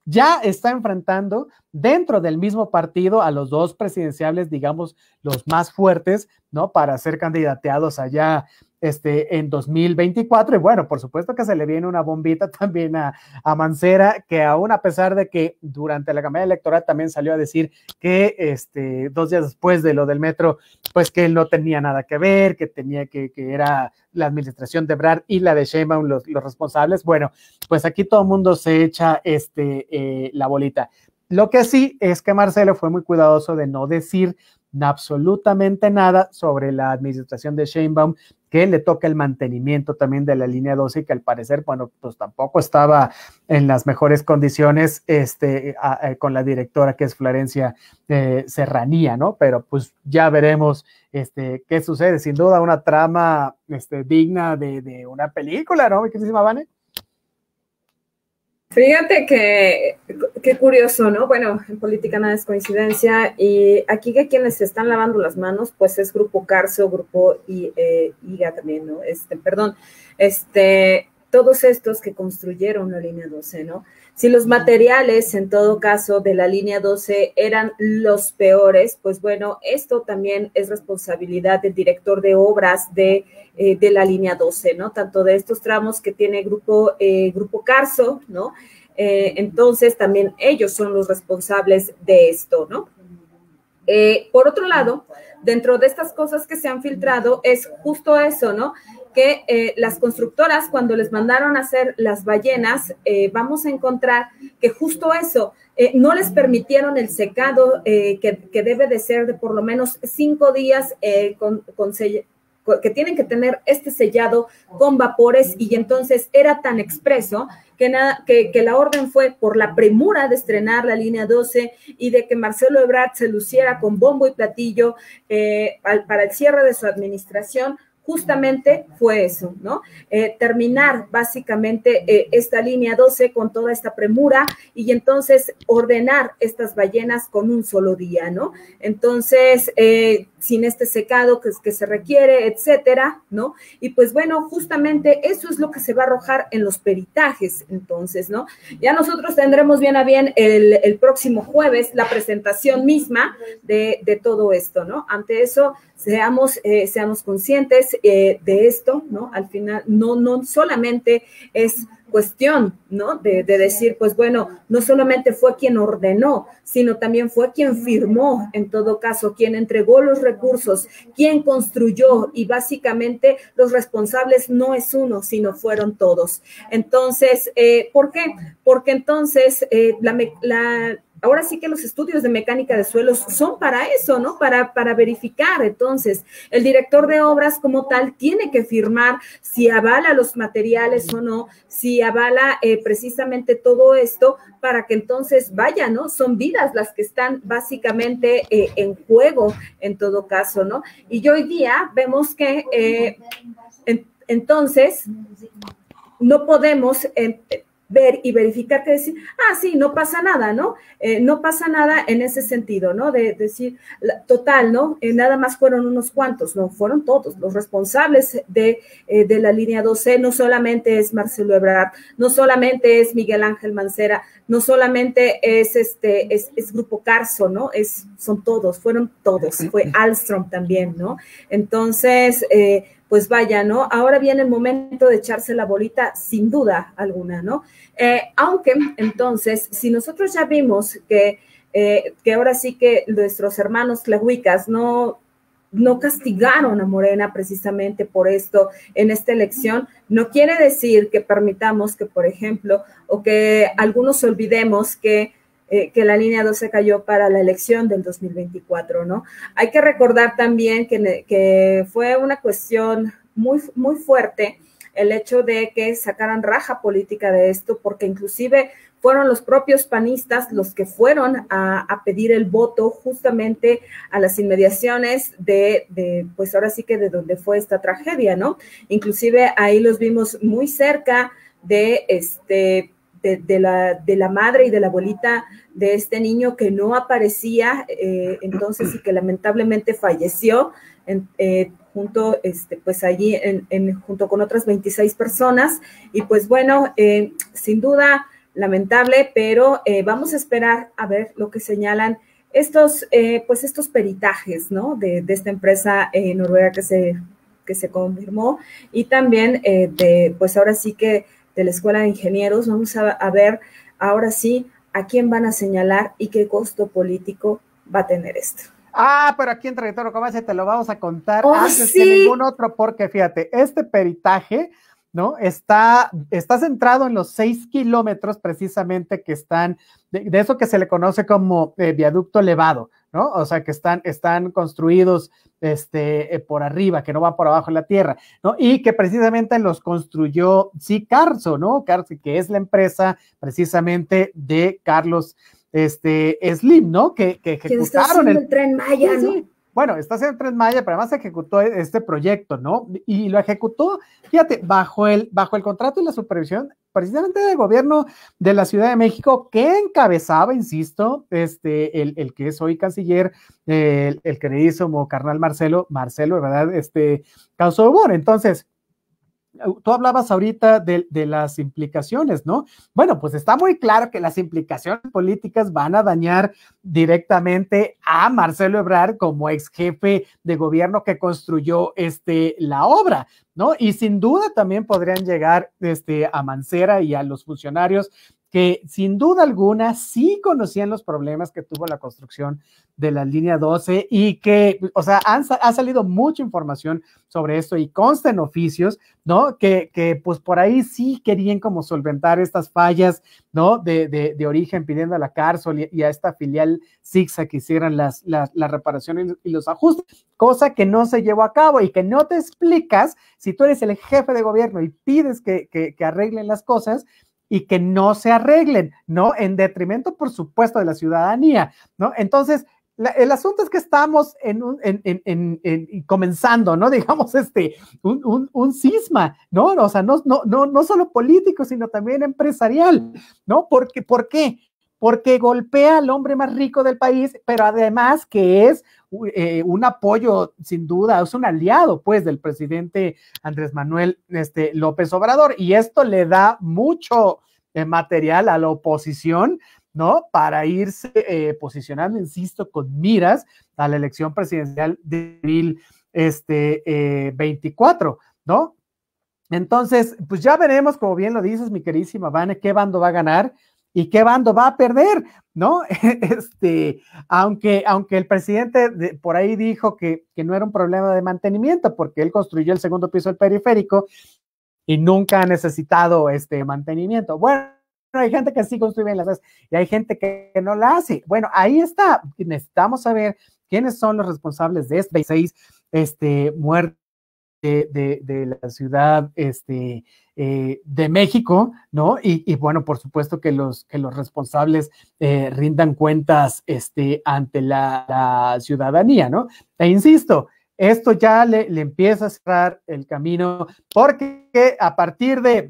ya está enfrentando dentro del mismo partido a los dos presidenciables, digamos, los más fuertes, ¿no? Para ser candidateados allá en 2024, y bueno, por supuesto que se le viene una bombita también a Mancera, que aún a pesar de que durante la campaña electoral también salió a decir que 2 días después de lo del metro, pues que él no tenía nada que ver, que era la administración de Ebrard y la de Sheinbaum los responsables. Bueno, pues aquí todo el mundo se echa la bolita. Lo que sí es que Marcelo fue muy cuidadoso de no decir absolutamente nada sobre la administración de Sheinbaum, que le toca el mantenimiento también de la línea 12 y que al parecer, bueno, pues tampoco estaba en las mejores condiciones con la directora, que es Florencia Serranía, ¿no? Pero pues ya veremos qué sucede. Sin duda una trama digna de una película, ¿no? Mi queridísima Vane. Fíjate que qué curioso, ¿no? Bueno, en política nada es coincidencia, y aquí que quienes se están lavando las manos, pues es Grupo Carso, Grupo IGA también, ¿no? Todos estos que construyeron la línea 12, ¿no? Si los materiales, en todo caso, de la línea 12 eran los peores, pues bueno, esto también es responsabilidad del director de obras de la línea 12, ¿no? Tanto de estos tramos que tiene Grupo Carso, ¿no? Entonces, también ellos son los responsables de esto, ¿no? Por otro lado, dentro de estas cosas que se han filtrado es justo eso, ¿no? Que las constructoras, cuando les mandaron a hacer las ballenas, vamos a encontrar que justo eso, no les permitieron el secado que debe de ser de por lo menos 5 días que tienen que tener sellado con vapores, y entonces era tan expreso que la orden fue por la premura de estrenar la línea 12 y de que Marcelo Ebrard se luciera con bombo y platillo para el cierre de su administración. Justamente fue eso, ¿no? Terminar básicamente esta línea 12 con toda esta premura y entonces ordenar estas ballenas con un solo día, ¿no? Entonces, sin este secado que se requiere, etcétera, ¿no? Y pues bueno, justamente eso es lo que se va a arrojar en los peritajes, entonces, ¿no? Ya nosotros tendremos bien a bien el próximo jueves la presentación misma de todo esto, ¿no? Ante eso, seamos conscientes de esto, ¿no? Al final, no solamente es cuestión, ¿no? De decir, pues bueno, no solamente fue quien ordenó, sino también fue quien firmó, en todo caso, quien entregó los recursos, quien construyó, y básicamente los responsables no es uno, sino fueron todos. Entonces, ¿por qué? Porque entonces ahora sí que los estudios de mecánica de suelos son para eso, ¿no? Para verificar. Entonces, el director de obras como tal tiene que firmar si avala los materiales o no, si avala precisamente todo esto, para que entonces vaya, ¿no? Son vidas las que están básicamente en juego, en todo caso, ¿no? Y hoy día vemos que entonces no podemos ver y verificar, que decir, sí, no pasa nada, ¿no? No pasa nada en ese sentido, ¿no? De decir, total, ¿no? Nada más fueron unos cuantos, no, fueron todos. Los responsables de la línea 12 no solamente es Marcelo Ebrard, no solamente es Miguel Ángel Mancera, no solamente es Grupo Carso, ¿no? Son todos, fueron todos, fue Alstom también, ¿no? Entonces, pues vaya, ¿no? Ahora viene el momento de echarse la bolita, sin duda alguna, ¿no? Aunque, entonces, si nosotros ya vimos que ahora sí que nuestros hermanos tlahuicas no castigaron a Morena precisamente por esto en esta elección, no quiere decir que permitamos que, por ejemplo, o que algunos olvidemos que la línea 12 cayó para la elección del 2024, ¿no? Hay que recordar también que fue una cuestión muy, muy fuerte el hecho de que sacaran raja política de esto, porque inclusive fueron los propios panistas los que fueron a pedir el voto justamente a las inmediaciones pues ahora sí que de donde fue esta tragedia, ¿no? Inclusive ahí los vimos muy cerca de la madre y de la abuelita de este niño que no aparecía, entonces, y que lamentablemente falleció junto, pues allí junto con otras 26 personas, y pues bueno, sin duda lamentable, pero vamos a esperar a ver lo que señalan estos peritajes, ¿no? De esta empresa noruega que se confirmó, y también pues ahora sí que de la Escuela de Ingenieros. Vamos a ver ahora sí a quién van a señalar y qué costo político va a tener esto. Pero aquí en Territorio Comanche te lo vamos a contar antes que ningún otro, porque fíjate, este peritaje, ¿no? Está centrado en los 6 kilómetros precisamente que están, de eso que se le conoce como viaducto elevado, ¿no? O sea, que están construidos por arriba, que no van por abajo de la tierra, ¿no? Y que precisamente los construyó, sí, Carso, ¿no? Carso, que es la empresa precisamente de Carlos Slim, ¿no? Que ejecutaron está haciendo el Tren Maya, ¿no? Sí. Bueno, está haciendo el Tren Maya, pero además ejecutó este proyecto, ¿no? Y lo ejecutó, fíjate, bajo el contrato y la supervisión precisamente del gobierno de la Ciudad de México, que encabezaba, insisto, el que es hoy canciller, el queridísimo carnal Marcelo, ¿verdad? Causó humor. Entonces, tú hablabas ahorita de las implicaciones, ¿no? Bueno, pues está muy claro que las implicaciones políticas van a dañar directamente a Marcelo Ebrard como ex jefe de gobierno que construyó la obra, ¿no? Y sin duda también podrían llegar a Mancera y a los funcionarios que sin duda alguna sí conocían los problemas que tuvo la construcción de la línea 12 y que, o sea, ha salido mucha información sobre esto y consta en oficios, ¿no? Que pues por ahí sí querían como solventar estas fallas, ¿no? De origen, pidiendo a la cárcel y a esta filial Sixa que hicieran las reparaciones y los ajustes, cosa que no se llevó a cabo y que no te explicas si tú eres el jefe de gobierno y pides que arreglen las cosas y que no se arreglen, ¿no? En detrimento, por supuesto, de la ciudadanía, ¿no? Entonces, el asunto es que estamos comenzando, ¿no? Digamos, un cisma, ¿no? O sea, no solo político, sino también empresarial, ¿no? ¿Por qué? porque golpea al hombre más rico del país, pero además que es un apoyo, sin duda, es un aliado, pues, del presidente Andrés Manuel López Obrador, y esto le da mucho material a la oposición, ¿no? Para irse posicionando, insisto, con miras a la elección presidencial de 2024, ¿no? Entonces, pues ya veremos, como bien lo dices, mi queridísima Vane, qué bando va a ganar y qué bando va a perder, ¿no? Aunque el presidente por ahí dijo que no era un problema de mantenimiento, porque él construyó el segundo piso del periférico y nunca ha necesitado mantenimiento. Bueno, hay gente que sí construye bien las cosas y hay gente que no la hace. Bueno, ahí está. Necesitamos saber quiénes son los responsables de 26 muertes de la ciudad de México, ¿no? Y bueno, por supuesto que los responsables rindan cuentas ante la ciudadanía, ¿no? E insisto, esto ya le empieza a cerrar el camino, porque a partir de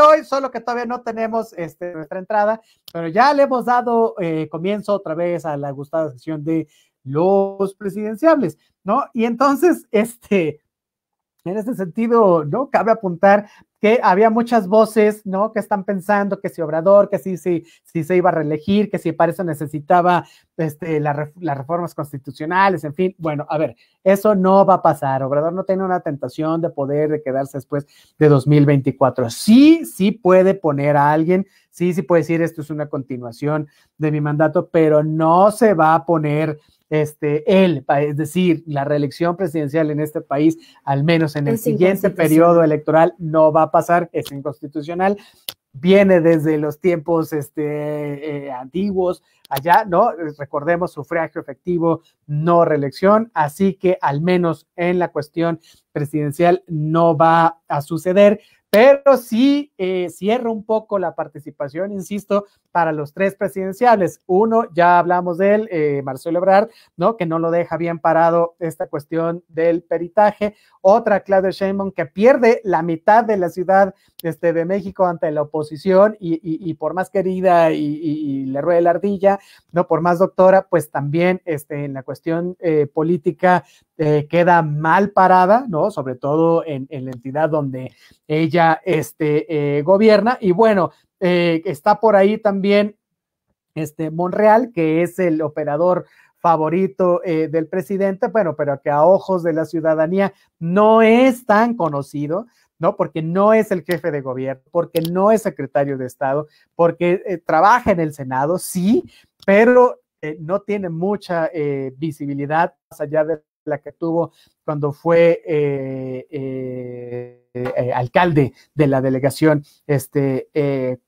hoy, solo que todavía no tenemos nuestra entrada, pero ya le hemos dado comienzo otra vez a la gustada sesión de los presidenciables, ¿no? Y entonces, en ese sentido, ¿no? Cabe apuntar que había muchas voces, ¿no? Que están pensando que si Obrador, que si se iba a reelegir, que si para eso necesitaba las reformas constitucionales, en fin. Bueno, a ver, eso no va a pasar. Obrador no tiene una tentación de poder de quedarse después de 2024. Sí puede poner a alguien, sí puede decir esto es una continuación de mi mandato, pero no se va a poner es decir, la reelección presidencial en este país, al menos en el siguiente periodo electoral, no va a pasar, es inconstitucional, viene desde los tiempos antiguos, allá, ¿no? Recordemos, sufragio efectivo, no reelección, así que al menos en la cuestión presidencial no va a suceder, pero sí cierra un poco la participación, insisto, para los tres presidenciables. Uno, ya hablamos de él, Marcelo Ebrard, ¿no? Que no lo deja bien parado esta cuestión del peritaje. Otra, Claudia Sheinbaum, que pierde la mitad de la Ciudad de México ante la oposición y por más querida y le ruede la ardilla, ¿no? Por más doctora, pues también en la cuestión política queda mal parada, ¿no? Sobre todo en la entidad donde ella gobierna. Y bueno, está por ahí también Monreal, que es el operador favorito del presidente, bueno, pero que a ojos de la ciudadanía no es tan conocido, ¿no? Porque no es el jefe de gobierno, porque no es secretario de Estado, porque trabaja en el Senado, sí, pero no tiene mucha visibilidad más allá de la que tuvo cuando fue alcalde de la delegación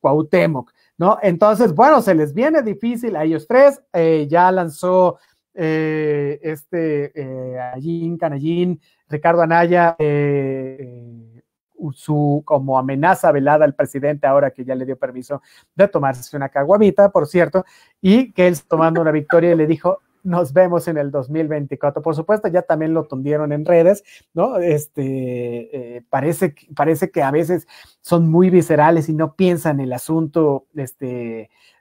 Cuauhtémoc, ¿no? Entonces, bueno, se les viene difícil a ellos tres, ya lanzó Allín, Canallín, Ricardo Anaya, su como amenaza velada al presidente, ahora que ya le dio permiso de tomarse una caguamita, por cierto, y que él tomando una victoria le dijo, nos vemos en el 2024. Por supuesto, ya también lo tundieron en redes, ¿no? Parece que a veces son muy viscerales y no piensan el asunto,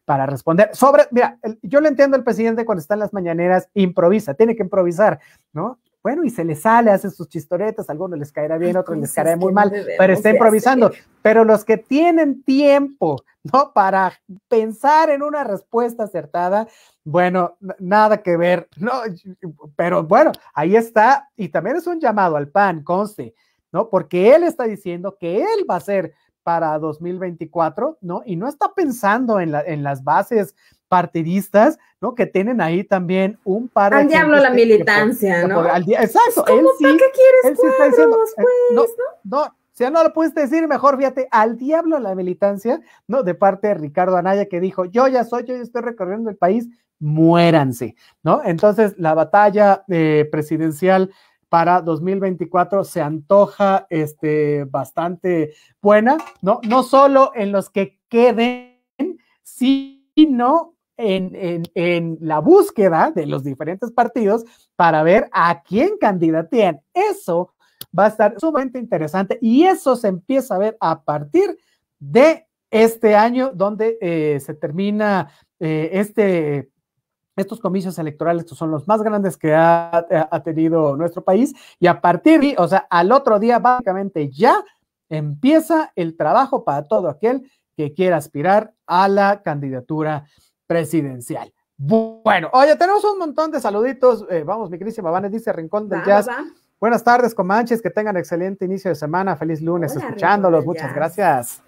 para responder. Mira, yo le entiendo al presidente cuando está en las mañaneras, improvisa, tiene que improvisar, ¿no? Bueno, y se le sale, hace sus chistoretas, a algunos les caerá bien, a otros les caerá muy mal, pero está improvisando. Pero los que tienen tiempo, ¿no? Para pensar en una respuesta acertada, bueno, nada que ver, ¿no? Pero bueno, ahí está, y también es un llamado al PAN, conste, ¿no? Porque él está diciendo que él va a ser para 2024, ¿no? Y no está pensando en las bases partidistas, ¿no? Que tienen ahí también un par de... Al diablo la militancia, ¿no? Exacto. Pues, ¿cómo para qué quieres cuadros, está diciendo, pues, no, si no lo pudiste decir mejor, fíjate, al diablo la militancia, ¿no? De parte de Ricardo Anaya, que dijo, yo ya estoy recorriendo el país, muéranse, ¿no? Entonces, la batalla presidencial para 2024 se antoja bastante buena, ¿no? No solo en los que queden, sino en la búsqueda de los diferentes partidos para ver a quién candidatean. Eso va a estar sumamente interesante y eso se empieza a ver a partir de este año donde se termina estos comicios electorales son los más grandes que ha tenido nuestro país, y a partir de, o sea, al otro día, básicamente ya empieza el trabajo para todo aquel que quiera aspirar a la candidatura presidencial. Bueno, oye, tenemos un montón de saluditos. Vamos, mi querísima Vanes, dice Rincón del Jazz. Buenas tardes, Comanches, que tengan excelente inicio de semana. Feliz lunes. Hola, escuchándolos. Muchas gracias.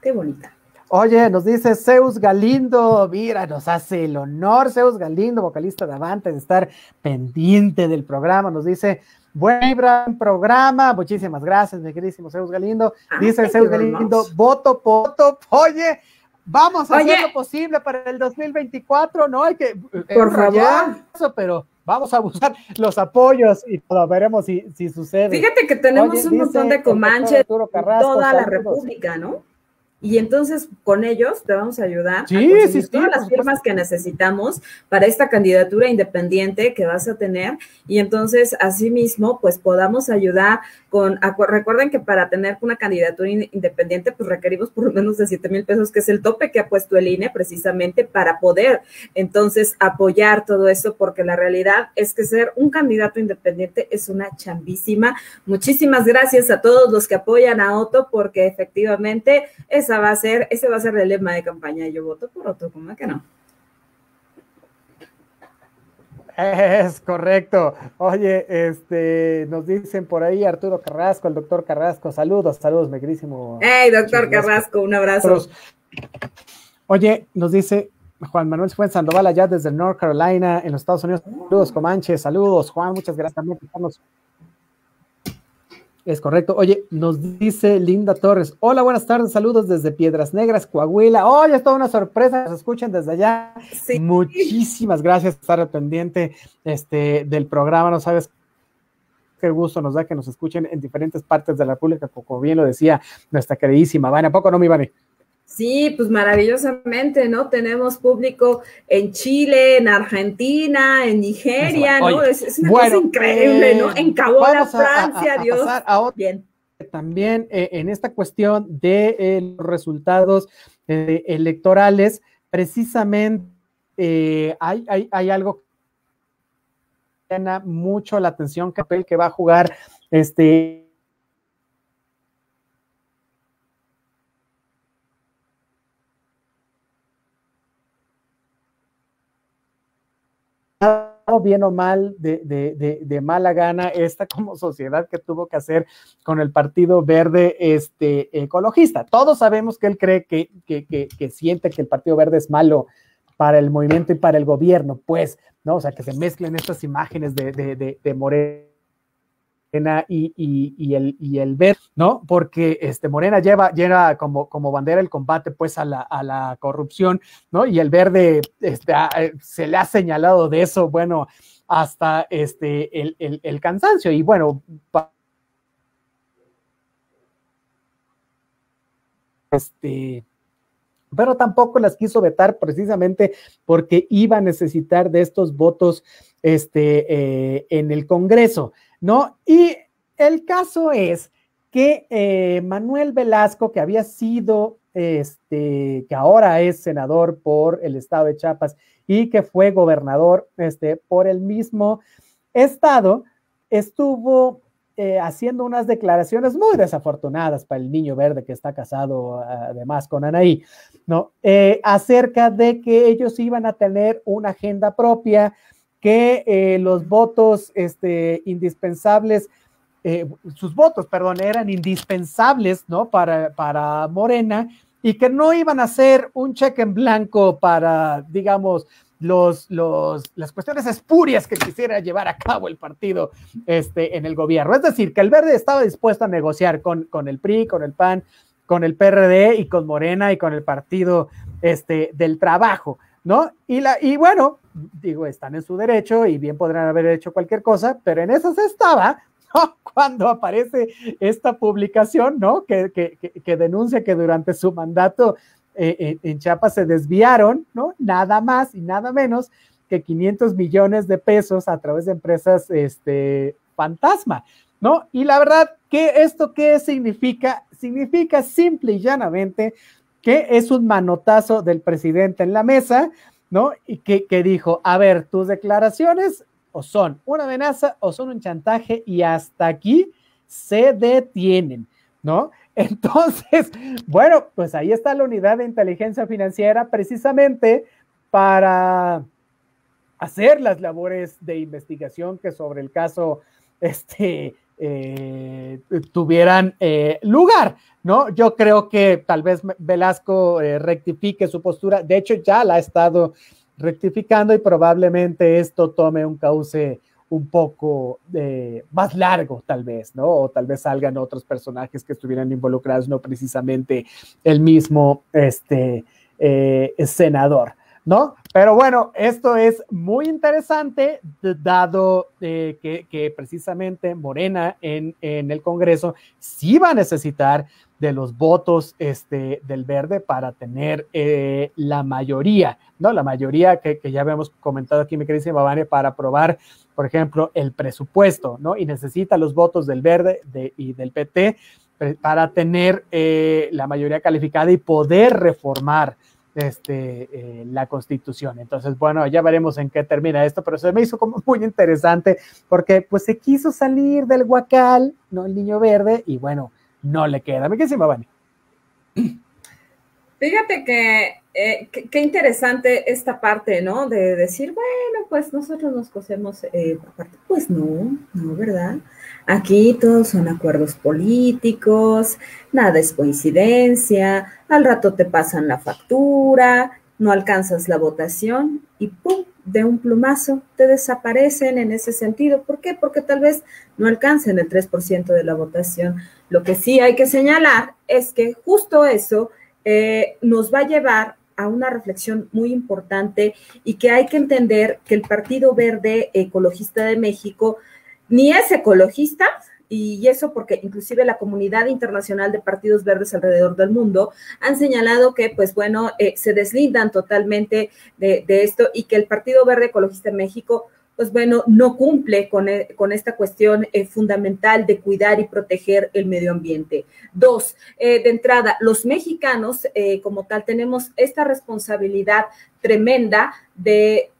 Qué bonita. Oye, nos dice Zeus Galindo, mira, nos hace el honor, Zeus Galindo, vocalista de Avante, de estar pendiente del programa. Nos dice, buen programa, muchísimas gracias, mi queridísimo Zeus Galindo. Dice Zeus Galindo, voto, oye, vamos a hacer lo posible para el 2024, ¿no? Hay que, por favor, pero vamos a buscar los apoyos y todo, veremos si sucede. Fíjate que tenemos un montón de Comanches en toda la República, ¿no? Y entonces con ellos te vamos a ayudar a conseguir todas las firmas que necesitamos para esta candidatura independiente que vas a tener, y entonces asimismo pues podamos ayudar con, recuerden que para tener una candidatura independiente pues requerimos por lo menos de 7,000 pesos, que es el tope que ha puesto el INE precisamente para poder entonces apoyar todo esto, porque la realidad es que ser un candidato independiente es una chambísima. Muchísimas gracias a todos los que apoyan a Otto, porque efectivamente ese va a ser el lema de campaña. Yo voto por Otto, ¿cómo que no? Es correcto. Oye, nos dicen por ahí Arturo Carrasco, el doctor Carrasco, saludos, mi queridísimo. Hey, doctor Carrasco, un abrazo. Oye, nos dice Juan Manuel Fuentes Sandoval, allá desde North Carolina, en los Estados Unidos. Saludos, Comanche, saludos, Juan, muchas gracias también por estarnos. Es correcto. Oye, nos dice Linda Torres, hola, buenas tardes, saludos desde Piedras Negras, Coahuila. Oye, es toda una sorpresa, nos escuchen desde allá. Sí. Muchísimas gracias por estar al pendiente del programa. No sabes qué gusto nos da que nos escuchen en diferentes partes de la República, como bien lo decía nuestra queridísima Vane. ¿A poco no, mi Vane? Sí, pues maravillosamente, ¿no? Tenemos público en Chile, en Argentina, en Nigeria, ¿no? Oye, es una cosa increíble, ¿no? En Cabola, Francia, Dios. Bien. También en esta cuestión de los resultados electorales, precisamente hay algo que llama mucho la atención, que va a jugar bien o mal, de mala gana, esta como sociedad que tuvo que hacer con el Partido Verde ecologista. Todos sabemos que él cree que siente que el Partido Verde es malo para el movimiento y para el gobierno, pues, ¿no? O sea, que se mezclen estas imágenes de Morena y el Verde, ¿no? Porque Morena lleva como bandera el combate, pues, a la corrupción, ¿no? Y el Verde se le ha señalado de eso, bueno, hasta el cansancio. Y bueno, pero tampoco las quiso vetar precisamente porque iba a necesitar de estos votos en el Congreso, ¿no? Y el caso es que Manuel Velasco, que había sido, que ahora es senador por el estado de Chiapas y que fue gobernador por el mismo estado, estuvo haciendo unas declaraciones muy desafortunadas para el Niño Verde, que está casado además con Anaí, ¿no? Acerca de que ellos iban a tener una agenda propia, que los votos indispensables, sus votos, perdón, eran indispensables, ¿no? Para Morena, y que no iban a ser un cheque en blanco para, digamos, las cuestiones espurias que quisiera llevar a cabo el partido en el gobierno. Es decir, que el Verde estaba dispuesto a negociar con el PRI, con el PAN, con el PRD y con Morena y con el Partido del Trabajo, ¿no? Y bueno, digo, están en su derecho y bien podrán haber hecho cualquier cosa, pero en eso se estaba, ¿no? Cuando aparece esta publicación, ¿no? Que denuncia que durante su mandato en Chiapas se desviaron, ¿no? Nada más y nada menos que 500 millones de pesos a través de empresas fantasma, ¿no? Y la verdad, ¿esto qué significa? Significa simple y llanamente que es un manotazo del presidente en la mesa, ¿no? Y que dijo, a ver, tus declaraciones o son una amenaza o son un chantaje y hasta aquí se detienen, ¿no? Entonces, bueno, pues ahí está la unidad de inteligencia financiera precisamente para hacer las labores de investigación que sobre el caso tuvieran lugar, ¿no? Yo creo que tal vez Velasco rectifique su postura, de hecho ya la ha estado rectificando y probablemente esto tome un cauce un poco más largo tal vez, ¿no? O tal vez salgan otros personajes que estuvieran involucrados, no precisamente el mismo senador, ¿no? Pero bueno, esto es muy interesante, dado que precisamente Morena en el Congreso sí va a necesitar de los votos del Verde para tener la mayoría, ¿no? La mayoría que ya habíamos comentado aquí, mi queridísima Vane, para aprobar, por ejemplo, el presupuesto, ¿no? Y necesita los votos del Verde y del PT para tener la mayoría calificada y poder reformar la Constitución. Entonces, bueno, ya veremos en qué termina esto, pero se me hizo como muy interesante porque pues se quiso salir del huacal, ¿no? El niño verde, y bueno, no le queda. ¿Me qué se me van? Fíjate que qué interesante esta parte, ¿no? De decir, bueno, pues nosotros nos cosemos aparte. Pues no, ¿verdad? Aquí todos son acuerdos políticos, nada es coincidencia, al rato te pasan la factura, no alcanzas la votación y ¡pum! De un plumazo te desaparecen en ese sentido. ¿Por qué? Porque tal vez no alcancen el 3% de la votación. Lo que sí hay que señalar es que justo eso nos va a llevar a una reflexión muy importante y que hay que entender que el Partido Verde Ecologista de México ni es ecologista, y eso porque inclusive la comunidad internacional de partidos verdes alrededor del mundo han señalado que, pues bueno, se deslindan totalmente de esto y que el Partido Verde Ecologista de México, pues bueno, no cumple con esta cuestión fundamental de cuidar y proteger el medio ambiente. Dos, de entrada, los mexicanos como tal tenemos esta responsabilidad tremenda de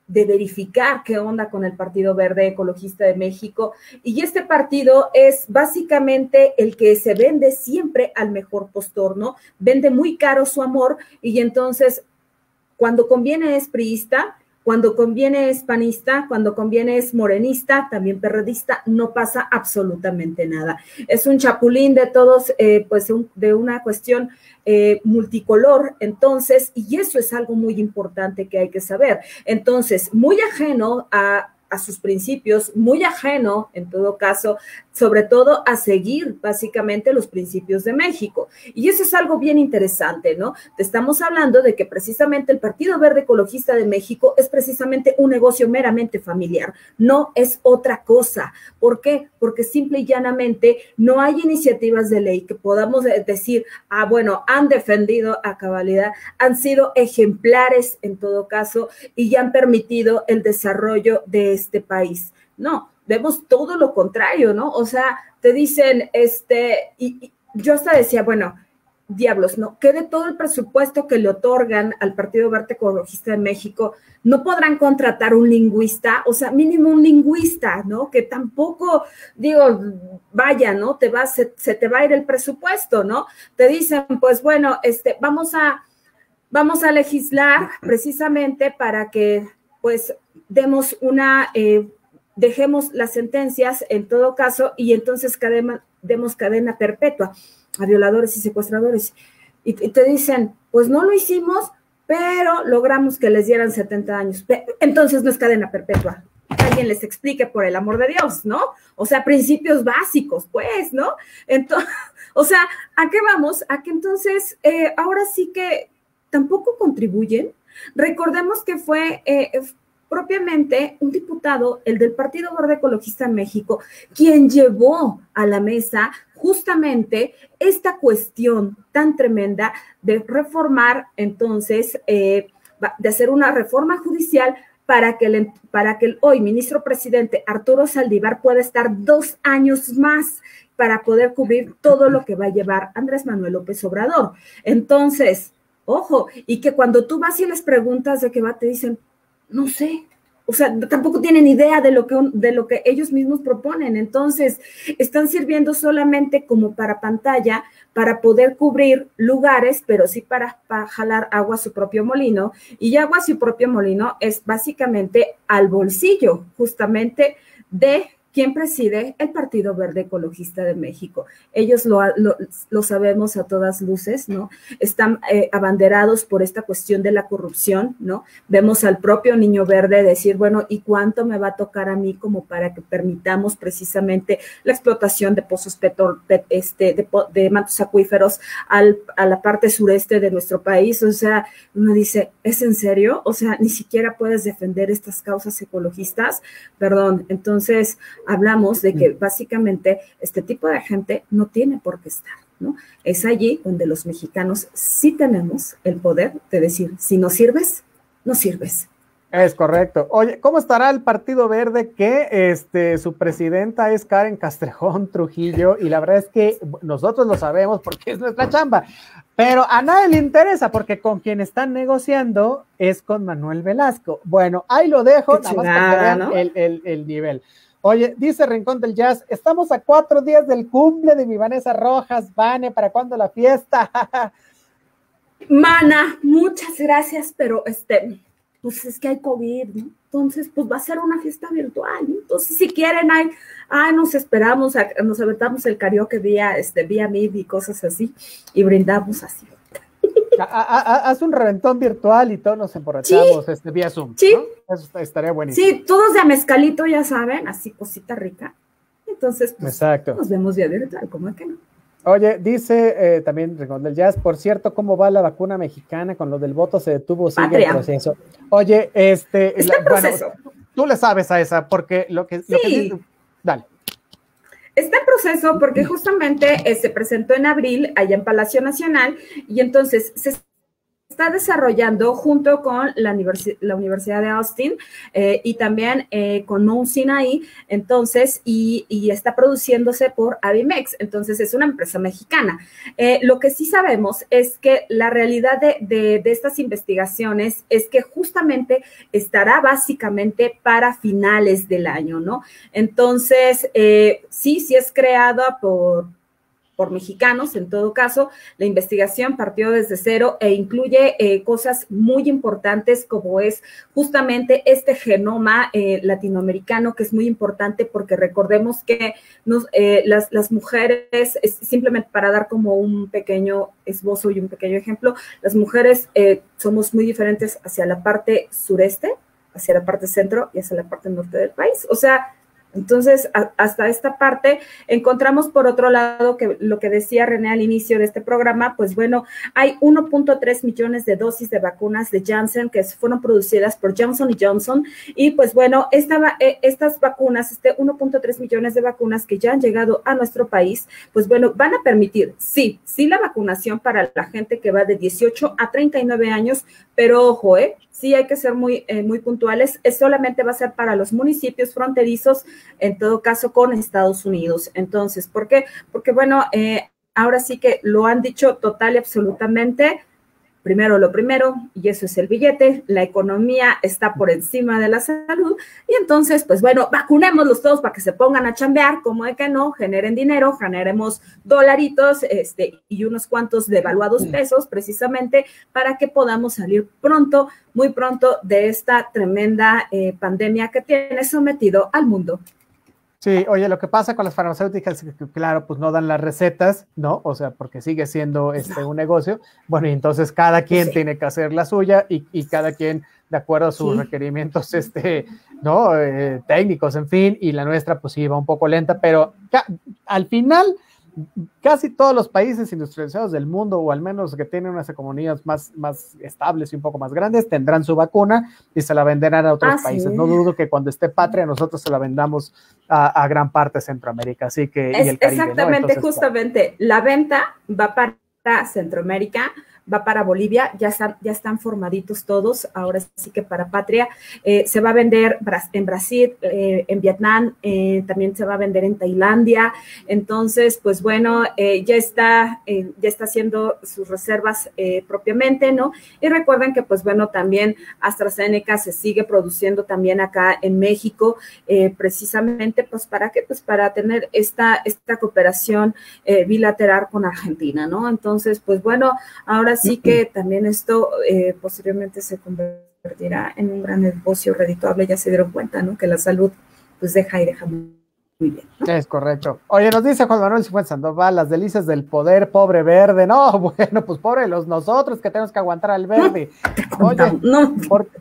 verificar qué onda con el Partido Verde Ecologista de México, y este partido es básicamente el que se vende siempre al mejor postor, ¿no? Vende muy caro su amor, y entonces cuando conviene es priista, cuando conviene es panista, cuando conviene es morenista, también perredista, no pasa absolutamente nada. Es un chapulín de todos, pues de una cuestión multicolor, entonces, y eso es algo muy importante que hay que saber. Entonces, muy ajeno a sus principios, muy ajeno, en todo caso, sobre todo a seguir básicamente los principios de México. Y eso es algo bien interesante, ¿no? Te estamos hablando de que precisamente el Partido Verde Ecologista de México es precisamente un negocio meramente familiar, no es otra cosa. ¿Por qué? Porque simple y llanamente no hay iniciativas de ley que podamos decir, bueno, han defendido a cabalidad, han sido ejemplares en todo caso y ya han permitido el desarrollo de este país. No, vemos todo lo contrario, ¿no? O sea, te dicen, y yo hasta decía, bueno, diablos, ¿no? ¿Qué de todo el presupuesto que le otorgan al Partido Verde Ecologista de México no podrán contratar un lingüista? O sea, mínimo un lingüista, ¿no? Que tampoco, digo, vaya, ¿no? Se te va a ir el presupuesto, ¿no? Te dicen, pues bueno, vamos a legislar precisamente para que, pues, dejemos las sentencias en todo caso y entonces demos cadena perpetua a violadores y secuestradores. Y te dicen, pues no lo hicimos, pero logramos que les dieran 70 años. Entonces no es cadena perpetua. Alguien les explique, por el amor de Dios, ¿no? O sea, principios básicos, pues, ¿no? Entonces, o sea, ¿a qué vamos? A que entonces, ahora sí que tampoco contribuyen. Recordemos que fue propiamente un diputado, el del Partido Verde Ecologista en México, quien llevó a la mesa justamente esta cuestión tan tremenda de reformar, entonces, de hacer una reforma judicial para que el hoy ministro presidente Arturo Saldívar pueda estar 2 años más para poder cubrir todo lo que va a llevar Andrés Manuel López Obrador. Entonces, ojo, y que cuando tú vas y les preguntas de qué va, te dicen, no sé. O sea, tampoco tienen idea de lo que ellos mismos proponen. Entonces, están sirviendo solamente como para pantalla, para poder cubrir lugares, pero sí para jalar agua a su propio molino. Y agua a su propio molino es básicamente al bolsillo, justamente, de quien preside el Partido Verde Ecologista de México. Ellos lo sabemos a todas luces, ¿no? Están abanderados por esta cuestión de la corrupción, ¿no? Vemos al propio Niño Verde decir, bueno, ¿y cuánto me va a tocar a mí como para que permitamos precisamente la explotación de pozos de mantos acuíferos a la parte sureste de nuestro país? O sea, uno dice, ¿es en serio? O sea, ni siquiera puedes defender estas causas ecologistas. Perdón, entonces hablamos de que básicamente este tipo de gente no tiene por qué estar, ¿no? Es allí donde los mexicanos sí tenemos el poder de decir, si no sirves, no sirves. Es correcto. Oye, ¿cómo estará el Partido Verde que su presidenta es Karen Castrejón Trujillo? Y la verdad es que nosotros lo sabemos porque es nuestra chamba, pero a nadie le interesa porque con quien están negociando es con Manuel Velasco. Bueno, ahí lo dejo, nada más para que vean, ¿no? el nivel. Oye, dice Rincón del Jazz, estamos a 4 días del cumple de mi Vanessa Rojas. Vane, ¿para cuándo la fiesta? Mana, muchas gracias, pero pues es que hay COVID, ¿no? Entonces, pues va a ser una fiesta virtual, ¿no? Entonces, si quieren, nos esperamos, nos aventamos el karaoke vía Meet y cosas así, y brindamos así. Haz un reventón virtual y todos nos emborrachamos vía Zoom, sí, ¿no? Eso estaría buenísimo. Sí, todos de a mezcalito, ya saben, así cosita rica. Entonces, pues, exacto, nos vemos vía virtual, ¿cómo es que no? Oye, dice también Rincón del Jazz, por cierto, ¿cómo va la vacuna mexicana? Con lo del voto se detuvo, sigue el proceso. Oye, está en proceso. Bueno, tú le sabes a esa, porque lo que dale. Está en proceso porque justamente se presentó en abril allá en Palacio Nacional y entonces se está desarrollando junto con la Universidad de Austin y también con Mount Sinai, entonces, y está produciéndose por Avimex, entonces es una empresa mexicana. Lo que sí sabemos es que la realidad de estas investigaciones es que justamente estará básicamente para finales del año, ¿no? Entonces, sí es creada por mexicanos, en todo caso, la investigación partió desde cero e incluye cosas muy importantes como es justamente este genoma latinoamericano, que es muy importante porque recordemos que las mujeres, simplemente para dar como un pequeño esbozo y un pequeño ejemplo, las mujeres somos muy diferentes hacia la parte sureste, hacia la parte centro y hacia la parte norte del país, o sea, entonces, hasta esta parte encontramos por otro lado que lo que decía René al inicio de este programa, pues bueno, hay 1.3 millones de dosis de vacunas de Janssen que fueron producidas por Johnson & Johnson y pues bueno, estas vacunas, 1.3 millones de vacunas que ya han llegado a nuestro país, pues bueno, van a permitir, sí la vacunación para la gente que va de 18 a 39 años, pero ojo, sí hay que ser muy puntuales, solamente va a ser para los municipios fronterizos, en todo caso con Estados Unidos. Entonces, ¿por qué? Porque bueno, ahora sí que lo han dicho total y absolutamente, primero lo primero, y eso es el billete, la economía está por encima de la salud, y entonces, pues bueno, vacunémoslos todos para que se pongan a chambear, como de que no, generen dinero, generemos dolaritos, y unos cuantos devaluados pesos, precisamente, para que podamos salir pronto, muy pronto, de esta tremenda pandemia que tiene sometido al mundo. Sí, oye, lo que pasa con las farmacéuticas es que, claro, pues no dan las recetas, ¿no? O sea, porque sigue siendo un negocio. Bueno, y entonces cada quien tiene que hacer la suya y cada quien de acuerdo a sus requerimientos, ¿no? Técnicos, en fin, y la nuestra pues sí va un poco lenta, pero al final casi todos los países industrializados del mundo, o al menos que tienen unas economías más estables y un poco más grandes, tendrán su vacuna y se la venderán a otros países. No dudo que cuando esté Patria nosotros se la vendamos a gran parte de Centroamérica, así que y el Caribe, exactamente, ¿no? Entonces, justamente, la venta va para Centroamérica, va para Bolivia, ya están formaditos todos, ahora sí que para Patria, se va a vender en Brasil, en Vietnam, también se va a vender en Tailandia, entonces, pues bueno, ya está haciendo sus reservas propiamente, ¿no? Y recuerden que, pues bueno, también AstraZeneca se sigue produciendo también acá en México, precisamente, pues, ¿para qué? Pues para tener esta cooperación bilateral con Argentina, ¿no? Entonces, pues bueno, ahora sí que también esto posteriormente se convertirá en un gran negocio redituable, ya se dieron cuenta, ¿no? Que la salud, pues deja muy bien, ¿no? Es correcto. Oye, nos dice Juan Manuel Cifuentes Sandoval, las delicias del poder, pobre verde. No, bueno, pues pobre nosotros que tenemos que aguantar al verde. Oye,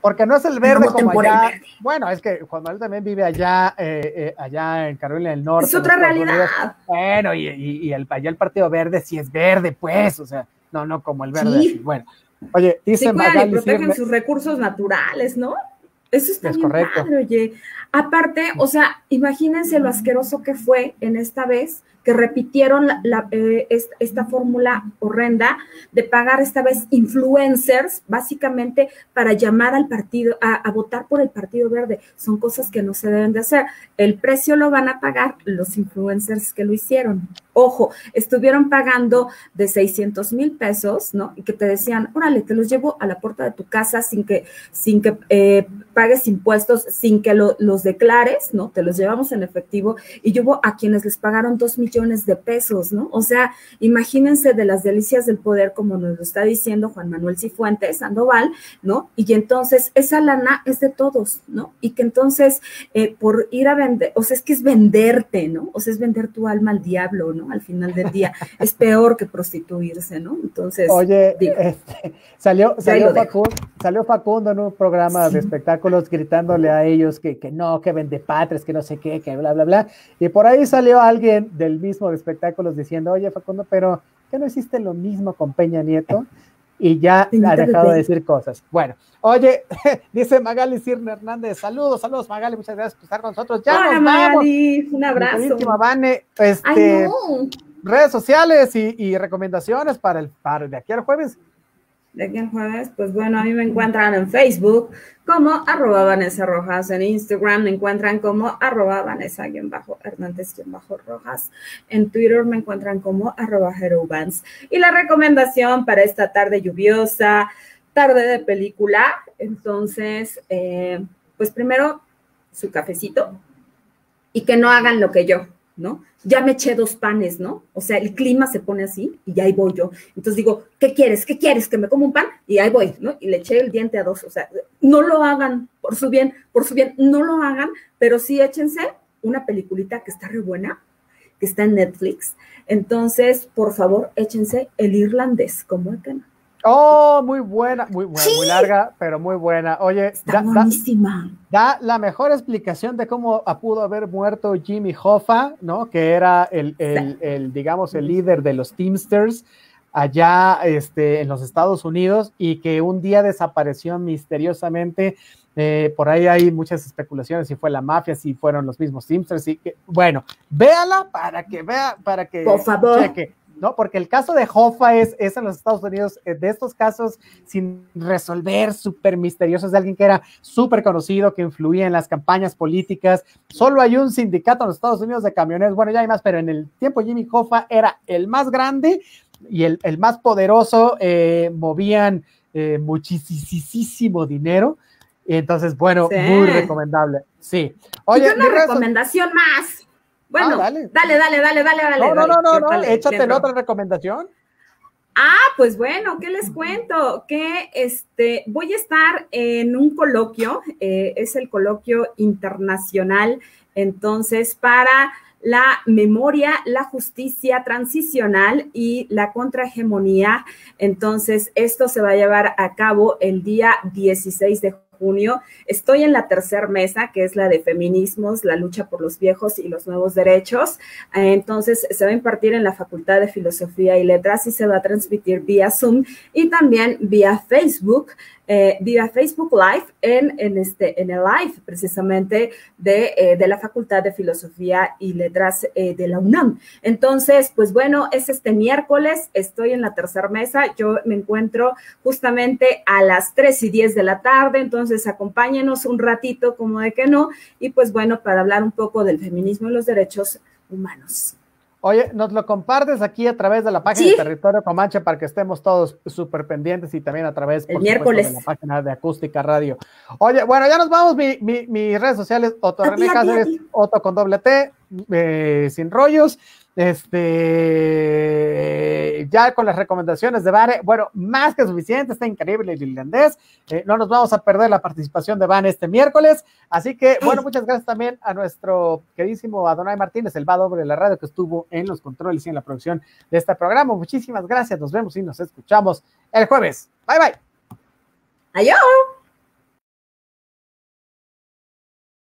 porque no es el verde como allá. Bueno, es que Juan Manuel también vive allá en Carolina del Norte. Es otra realidad. Bueno, y allá el Partido Verde sí es verde, pues, o sea, no como el verde. Sí. Bueno, oye, dice Magali, y protegen sus recursos naturales, ¿no? Eso está bien padre, oye. Aparte, o sea, imagínense lo asqueroso que fue en esta vez que repitieron esta fórmula horrenda de pagar esta vez influencers, básicamente para llamar al partido, a votar por el Partido Verde. Son cosas que no se deben de hacer. El precio lo van a pagar los influencers que lo hicieron. Ojo, estuvieron pagando de 600,000 pesos, ¿no? Y que te decían, órale, te los llevo a la puerta de tu casa sin que pagues impuestos, sin que los declares, ¿no? Te los llevamos en efectivo. Y hubo a quienes les pagaron 2 millones de pesos, ¿no? O sea, imagínense de las delicias del poder, como nos lo está diciendo Juan Manuel Cifuentes Sandoval, ¿no? Y entonces esa lana es de todos, ¿no? Y que entonces por ir a vender, o sea, es que es venderte, ¿no? O sea, es vender tu alma al diablo, ¿no? Al final del día. Es peor que prostituirse, ¿no? Entonces, oye, salió Facundo en un programa de espectáculos gritándole a ellos que no, que vende patres, que no sé qué, que bla, bla, bla. Y por ahí salió alguien del mismo de espectáculos diciendo, oye, Facundo, pero ¿qué no hiciste lo mismo con Peña Nieto? Y ya ha dejado de decir cosas. Bueno, oye, dice Magali Cirne Hernández, saludos Magali, muchas gracias por estar con nosotros. Ya hola, nos Magali, vamos. Un abrazo. Vane, redes sociales y recomendaciones para de aquí al jueves. De aquí al jueves, pues bueno, a mí me encuentran en Facebook como @Vanessa Rojas, en Instagram me encuentran como @Vanessa_Hernández_Rojas, en Twitter me encuentran como @HeroVans. Y la recomendación para esta tarde lluviosa, tarde de película, entonces, pues primero su cafecito y que no hagan lo que yo, ¿no? Ya me eché 2 panes, ¿no? O sea, el clima se pone así y ahí voy yo. Entonces digo, ¿qué quieres? ¿Que me como un pan? Y ahí voy, ¿no? Y le eché el diente a 2. O sea, no lo hagan por su bien, no lo hagan, pero sí échense una peliculita que está re buena, que está en Netflix. Entonces, por favor, échense El Irlandés, ¿cómo es que no? Oh, muy buena, muy larga, pero muy buena. Oye, está buenísima. Da la mejor explicación de cómo pudo haber muerto Jimmy Hoffa, ¿no? Que era digamos, el líder de los Teamsters allá en los Estados Unidos y que un día desapareció misteriosamente. Por ahí hay muchas especulaciones si fue la mafia, si fueron los mismos Teamsters. Bueno, véala para que por favor. Cheque. ¿No? Porque el caso de Hoffa es en los Estados Unidos, de estos casos sin resolver, súper misteriosos, de alguien que era súper conocido, que influía en las campañas políticas. Solo hay un sindicato en los Estados Unidos de camioneros, bueno, ya hay más, pero en el tiempo Jimmy Hoffa era el más grande y el más poderoso, movían muchísimo dinero. Entonces, bueno, sí. Muy recomendable. Sí. Oye, y una recomendación más. Bueno, dale. Dale. No, échate la otra recomendación. Pues bueno, ¿qué les cuento? Que voy a estar en un coloquio, es el coloquio internacional, entonces, para la memoria, la justicia transicional y la contrahegemonía. Entonces, esto se va a llevar a cabo el día 16 de junio. Estoy en la tercera mesa, que es la de feminismos, la lucha por los viejos y los nuevos derechos. Entonces, se va a impartir en la Facultad de Filosofía y Letras y se va a transmitir vía Zoom y también vía Facebook. vía Facebook Live en el live precisamente de la Facultad de Filosofía y Letras de la UNAM. Entonces, pues bueno, es este miércoles, estoy en la tercera mesa, yo me encuentro justamente a las 3:10 de la tarde, entonces acompáñenos un ratito, como de que no, y pues bueno, para hablar un poco del feminismo y los derechos humanos. Oye, nos lo compartes aquí a través de la página de Territorio Comanche para que estemos todos súper pendientes y también a través, por supuesto, de la página de Acústica Radio. Oye, bueno, ya nos vamos. Mis redes sociales, Otto René Cáceres, Otto con doble T, sin rollos. Ya con las recomendaciones de Vane, bueno, más que suficiente, está increíble el irlandés. No nos vamos a perder la participación de Vane este miércoles. Así que, bueno, muchas gracias también a nuestro queridísimo Adonai Martínez, el doble de la radio, que estuvo en los controles y en la producción de este programa. Muchísimas gracias. Nos vemos y nos escuchamos el jueves. Bye, bye. Adiós.